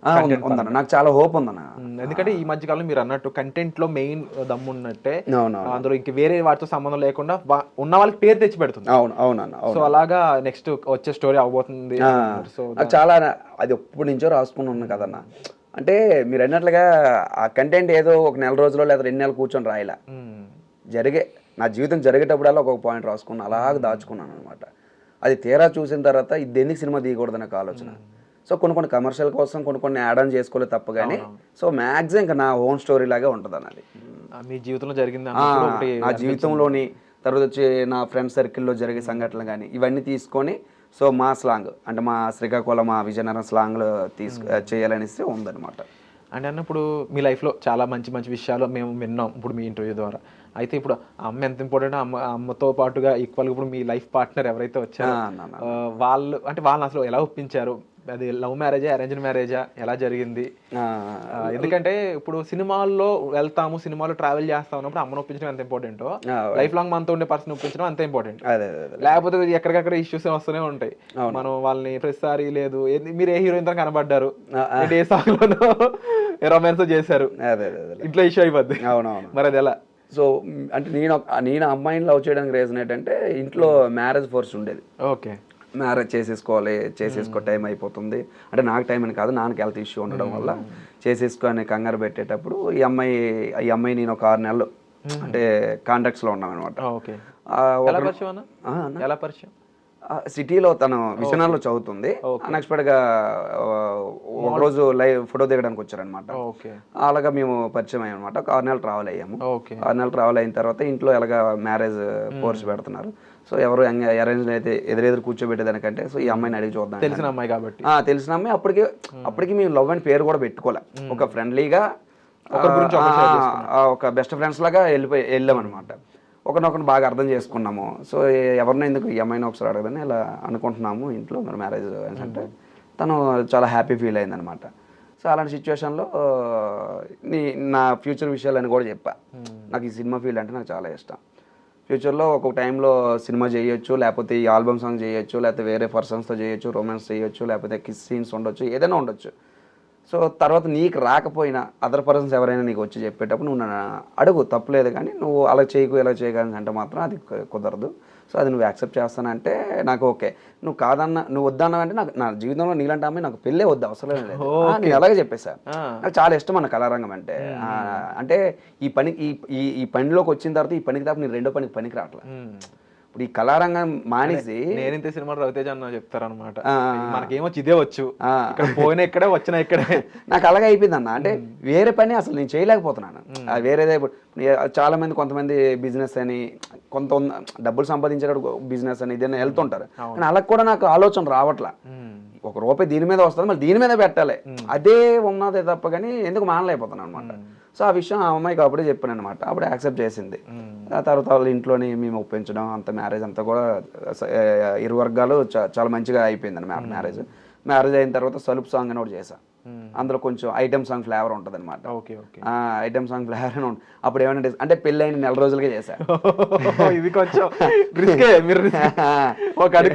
ఉందన్న, నాకు చాలా హోప్ ఉందన్న. ఎందుకంటే ఈ మధ్య కాలంలో మీరు అన్నట్టు కంటెంట్ లో మెయిన్ దమ్ము ఉన్నట్టే, అందులో ఇంక వేరే వాటితో సంబంధం లేకుండా ఉన్న వాళ్ళకి పేరు తెచ్చి పెడుతుంది. సో అలాగా నెక్స్ట్ వచ్చే స్టోరీ అవబోతుంది. సో చాలా అది ఎప్పటి నుంచో రాసుకుని ఉన్నాను కదన్న. అంటే మీరు అన్నట్లుగా ఆ కంటెంట్ ఏదో ఒక నెల రోజులో లేదా 2 నెలలు కూర్చొని రాయలా, నా జీవితం జరిగేటప్పుడల్లా ఒక పాయింట్ రాసుకున్నాను, అలాగ దాచుకున్నాను అనమాట. అది తీరా చూసిన తర్వాత ఇది ఎందుకు సినిమా తీయకూడదు నాకు ఆలోచన. సో కొన్ని కమర్షియల్ కోసం కొన్ని యాడ్ ఆన్ చేసుకోలేదు తప్ప కానీ, సో మ్యాక్సిమం ఇంకా నా ఓన్ స్టోరీ లాగే ఉంటుంది అన్నది. మీ జీవితంలో జరిగింది, నా జీవితంలోని తర్వాత వచ్చి నా ఫ్రెండ్ సర్కిల్లో జరిగే సంఘటనలు కానీ ఇవన్నీ తీసుకొని సో మా స్లాంగ్ అంటే మా శ్రీకాకుళం మా విజయనగరం స్లాంగ్లో చేయాలనేసి ఉందన్నమాట. అంటే అన్నప్పుడు మీ లైఫ్లో చాలా మంచి మంచి విషయాలు మేము విన్నాం ఇప్పుడు మీ ఇంటర్వ్యూ ద్వారా. అయితే ఇప్పుడు అమ్మ ఎంత ఇంపార్టెంట్, అమ్మతో పాటుగా ఈక్వల్గా ఇప్పుడు మీ లైఫ్ పార్ట్నర్ ఎవరైతే వచ్చారో వాళ్ళని అసలు ఎలా ఒప్పించారు? అది లవ్ మ్యారేజా, అరేంజ్డ్ మ్యారేజా, ఎలా జరిగింది? ఎందుకంటే ఇప్పుడు సినిమాల్లో వెళ్తాము, సినిమాలో ట్రావెల్ చేస్తా ఉన్నప్పుడు అమ్మను ఒప్పించడం ఎంత ఇంపార్టెంటో, లైఫ్ లాంగ్ మనతో ఉండే పర్సన్ ఒప్పించడం అంత ఇంపార్టెంట్. లేకపోతే ఎక్కడికక్కడ ఇష్యూస్ వస్తూనే ఉంటాయి. మనం వాళ్ళని ప్రతిసారి లేదు మీరు ఏ హీరోయిన్ తో కనబడ్డారు, ఏ సాంగ్ లోనో రొమాన్స్ చేశారు, ఇంట్లో ఇష్యూ అయిపోద్ది. మరి అది ఎలా? సో అంటే నేను అమ్మాయిని లవ్ చేయడానికి రీజన్ ఏంటంటే ఇంట్లో మ్యారేజ్ ఫోర్స్ ఉండేది. ఓకే, మ్యారేజ్ చేసేసుకో టైం అయిపోతుంది అంటే, నాకు టైం అని కాదు, నాన్నకి హెల్త్ ఇష్యూ ఉండడం వల్ల చేసేసుకొని కంగారు పెట్టేటప్పుడు ఈ అమ్మాయి నేను ఒక 6 నెలలు అంటే కాంటాక్ట్స్లో ఉన్నాం అనమాట. సిటీలో తను విజయనగరంలో చదువుతుంది. అన్ఎక్స్పెక్టెడ్గా ఒకరోజు లైవ్ ఫోటో దిగడానికి వచ్చారనమాట. అలాగా మేము పరిచయం అయ్యాం అనమాట. ఒక 6 నెలలు ట్రావెల్ అయ్యాము. 6 నెలలు ట్రావెల్ అయిన తర్వాత ఇంట్లో ఎలాగా మ్యారేజ్ కోర్స్ పెడుతున్నారు. సో ఎవరు అరేంజ్ అయితే ఎదురెదురు కూర్చోబెట్టేదానికంటే సో ఈ అమ్మాయిని అడిగి చూద్దాం, తెలిసిన అమ్మాయి కాబట్టి. తెలిసిన అమ్మాయి. అప్పటికి మేము లవ్ అండ్ పేరు కూడా పెట్టుకోలే, ఒక ఫ్రెండ్లీగా ఒక బెస్ట్ ఫ్రెండ్స్ లాగా వెళ్ళాం అనమాట. ఒకరినొకరిని బాగా అర్థం చేసుకున్నాము. సో ఎవరినో ఎందుకు ఈ అమ్మాయిని ఒకసారి అడగదని ఇలా అనుకుంటున్నాము ఇంట్లో మరి మ్యారేజ్ అంటే, తను చాలా హ్యాపీ ఫీల్ అయిందనమాట. సో అలాంటి సిచ్యువేషన్లో నా ఫ్యూచర్ విషయాలని కూడా చెప్పా. నాకు ఈ సినిమా ఫీల్డ్ అంటే నాకు చాలా ఇష్టం. ఫ్యూచర్లో ఒక్కొక్క టైంలో సినిమా చేయొచ్చు, లేకపోతే ఈ ఆల్బమ్ సాంగ్ చేయొచ్చు, లేకపోతే వేరే పర్సన్స్తో చేయొచ్చు, రొమాన్స్ చేయొచ్చు, లేకపోతే కిస్ సీన్స్ ఉండొచ్చు, ఏదైనా ఉండొచ్చు. సో తర్వాత నీకు రాకపోయినా అదర్ పర్సన్స్ ఎవరైనా నీకు వచ్చి చెప్పేటప్పుడు నువ్వు నన్ను అడుగు, తప్పులేదు, కానీ నువ్వు అలా చేయకు ఇలా చేయగలని అంటే మాత్రం అది కుదరదు. సో అది నువ్వు యాక్సెప్ట్ చేస్తానంటే నాకు ఓకే, నువ్వు కాదన్నా నువ్వు వద్దన్నావంటే నాకు నా జీవితంలో నీలాంటి అమ్మాయి నాకు పెళ్ళే వద్దు, అవసరం లేదు. నేను అలాగే చెప్పేశాను. నాకు చాలా ఇష్టం అన్న కళారంగం అంటే. అంటే ఈ పని ఈ పనిలోకి వచ్చిన తర్వాత ఈ పనికి తప్ప నేను రెండో పనికి రావట్లేదు. ఇప్పుడు ఈ కళారంగం మానేసి నేను ఇంత సినిమాలో రవితేజ అన్న చెప్తారనమాట, మనకేమో ఇదే వచ్చు, ఇక్కడ పోయినా ఇక్కడే వచ్చినా ఇక్కడే. నాకు అలాగే అయిపోయింది అన్న. అంటే వేరే పని అసలు నేను చేయలేకపోతున్నాను. వేరేదే చాలా మంది కొంతమంది బిజినెస్ అని కొంత డబ్బులు సంపాదించేటప్పుడు బిజినెస్ అని ఇదైనా వెళ్తుంటారు, కానీ అలా కూడా నాకు ఆలోచన రావట్లా. ఒక రూపాయి దీని మీద వస్తుంది, మళ్ళీ దీని మీద పెట్టాలి, అదే ఉన్నదే తప్ప కానీ ఎందుకు మానలేకపోతున్నాను అనమాట. సో ఆ విషయం ఆ అమ్మాయికి అప్పుడే చెప్పాను అనమాట. అప్పుడే యాక్సెప్ట్ చేసింది. ఆ తర్వాత వాళ్ళ ఇంట్లోని మేము ఒప్పించడం అంత మ్యారేజ్ అంతా కూడా ఇరు వర్గాలు చాలా మంచిగా అయిపోయింది మ్యారేజ్ అయిన తర్వాత సలుపు సాంగ్ అని ఒకటి చేశా. అందులో కొంచెం ఐటమ్ సాంగ్ ఫ్లేవర్ ఉంటుంది అనమాట. ఐటమ్ సాంగ్ ఫ్లేవర్ అని ఉంటుంది. అప్పుడు ఏమంటే అంటే పెళ్ళైన నెల రోజులకే చేశా. ఇది కొంచెం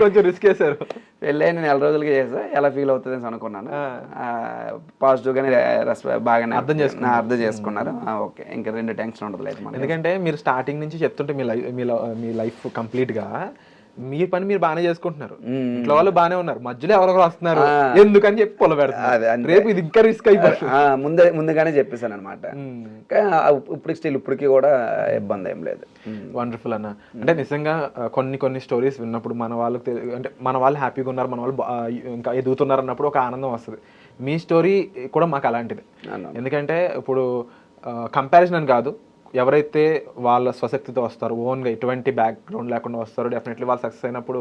కొంచెం రిస్క్ చేశారు. పెళ్ళైన నెల రోజులకే చేసా. ఎలా ఫీల్ అవుతుంది అని అనుకున్నాను. పాజిటివ్ గానే బాగానే అర్థం చేసుకున్నారు. ఓకే, ఇంకా రెండు టెన్షన్ ఉండదు లేదు. ఎందుకంటే మీరు స్టార్టింగ్ నుంచి చెప్తుంటే మీ లైఫ్ కంప్లీట్ గా మీ పని మీరు బాగానే చేసుకుంటున్నారు, ఇంట్లో వాళ్ళు బాగానే ఉన్నారు, మధ్యలో ఎవరెవరు వస్తున్నారు ఎందుకని చెప్పి పొల పెడతారు. రేపు ఇది ఇంకా రిస్క్ అయిపోతుంది. ముందుగానే చెప్పేశాను అనమాట. ఇప్పటికి కూడా ఇబ్బంది ఏం లేదు. వండర్ఫుల్ అన్న. అంటే నిజంగా కొన్ని స్టోరీస్ విన్నప్పుడు మన వాళ్ళకి అంటే మన వాళ్ళు హ్యాపీగా ఉన్నారు, మన వాళ్ళు ఇంకా ఎదుగుతున్నారు అన్నప్పుడు ఒక ఆనందం వస్తుంది. మీ స్టోరీ కూడా మాకు అలాంటిది. ఎందుకంటే ఇప్పుడు కంపారిజన్ అని కాదు, ఎవరైతే వాళ్ళ స్వశక్తితో వస్తారు, ఓన్గా ఎటువంటి బ్యాక్గ్రౌండ్ లేకుండా వస్తారో డెఫినెట్లీ వాళ్ళు సక్సెస్ అయినప్పుడు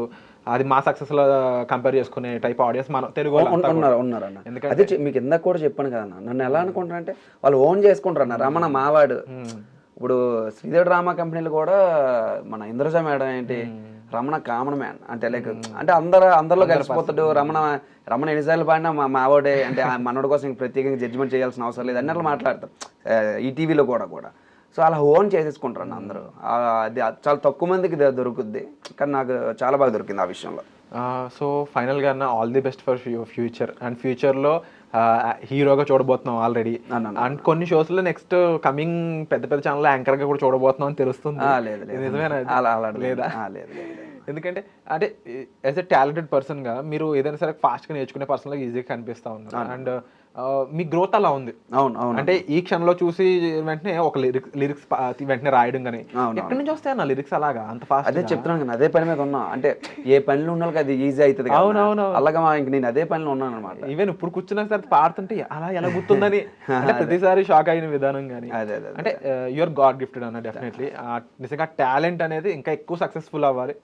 అది మా సక్సెస్లో కంపేర్ చేసుకునే టైప్ ఆడియన్స్ మన తెలుగు ఉన్నారు. ఎందుకంటే మీకు ఇందాక కూడా చెప్పాను కదన్నా, నన్ను ఎలా అనుకుంటారంటే వాళ్ళు ఓన్ చేసుకుంటారు అన్న. రమణ మావాడు, ఇప్పుడు శ్రీదేవి డ్రామా కంపెనీలు కూడా మన ఇంద్రజ మేడం ఏంటి, రమణ కామన్ మ్యాన్ అంటే లైక్ అంటే అందరిలో కలిసిపోతాడు. రమణ ఎన్నిసార్లు పాడినా మావాడే అంటే మనోడి కోసం ప్రత్యేకంగా జడ్జిమెంట్ చేయాల్సిన అవసరం లేదు అన్నట్లు మాట్లాడతారు ఈ టీవీలో కూడా. సో అలా ఓన్ చేసేసుకుంటారు అందరూ. అది చాలా తక్కువ మందికి దొరుకుద్ది, కానీ నాకు చాలా బాగా దొరికింది ఆ విషయంలో. సో ఫైనల్గా all the best for future. And ఫ్యూచర్లో హీరోగా చూడబోతున్నాం ఆల్రెడీ, అండ్ కొన్ని షోస్లో నెక్స్ట్ కమింగ్ పెద్ద ఛానల్ యాంకర్గా కూడా చూడబోతున్నాం అని తెలుస్తుంది. నిజమేనా? లేదా? ఎందుకంటే అంటే యాజ్ ఎ టాలెంటెడ్ పర్సన్గా మీరు ఏదైనా సరే ఫాస్ట్గా నేర్చుకునే పర్సన్గా ఈజీగా కనిపిస్తూ ఉన్నారు. అండ్ మీ గ్రోత్ అలా ఉంది. అవును. అంటే ఈ క్షణంలో చూసి వెంటనే ఒక లిరిక్స్ వెంటనే రాయడం కానీ ఎక్కడి నుంచి వస్తాయి అన్న లిరిక్స్ అలాగా అంత ఫాస్ట్? అదే చెప్తున్నాను కానీ అదే పని మీద ఉన్నా. అంటే ఏ పనిలో ఉన్నా అది ఈజీ అవుతుంది. అవునవును. అలాగా ఇంక నేను అదే పనిలో ఉన్నాను అనమాట. ఈవెన్ ఇప్పుడు కూర్చున్నా సరే పాడుతుంటే అలా ఎలా గుర్తుందని అంటే ప్రతిసారి షాక్ అయిన విధానం కానీ అంటే యూఆర్ గాడ్ గిఫ్టెడ్ అన్న. డెఫినెట్లీ నిజంగా టాలెంట్ అనేది ఇంకా ఎక్కువ సక్సెస్ఫుల్ అవ్వాలి.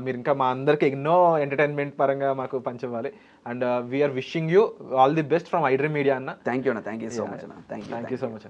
మీరు ఇంకా మా అందరికి ఎన్నో ఎంటర్టైన్మెంట్ పరంగా మాకు పంచవ్వాలి. And we are wishing you all the best from iDream media అన్న. థ్యాంక్ యూ అన్న. థ్యాంక్ యూ సో మచ్ అన్న. Thank you so much.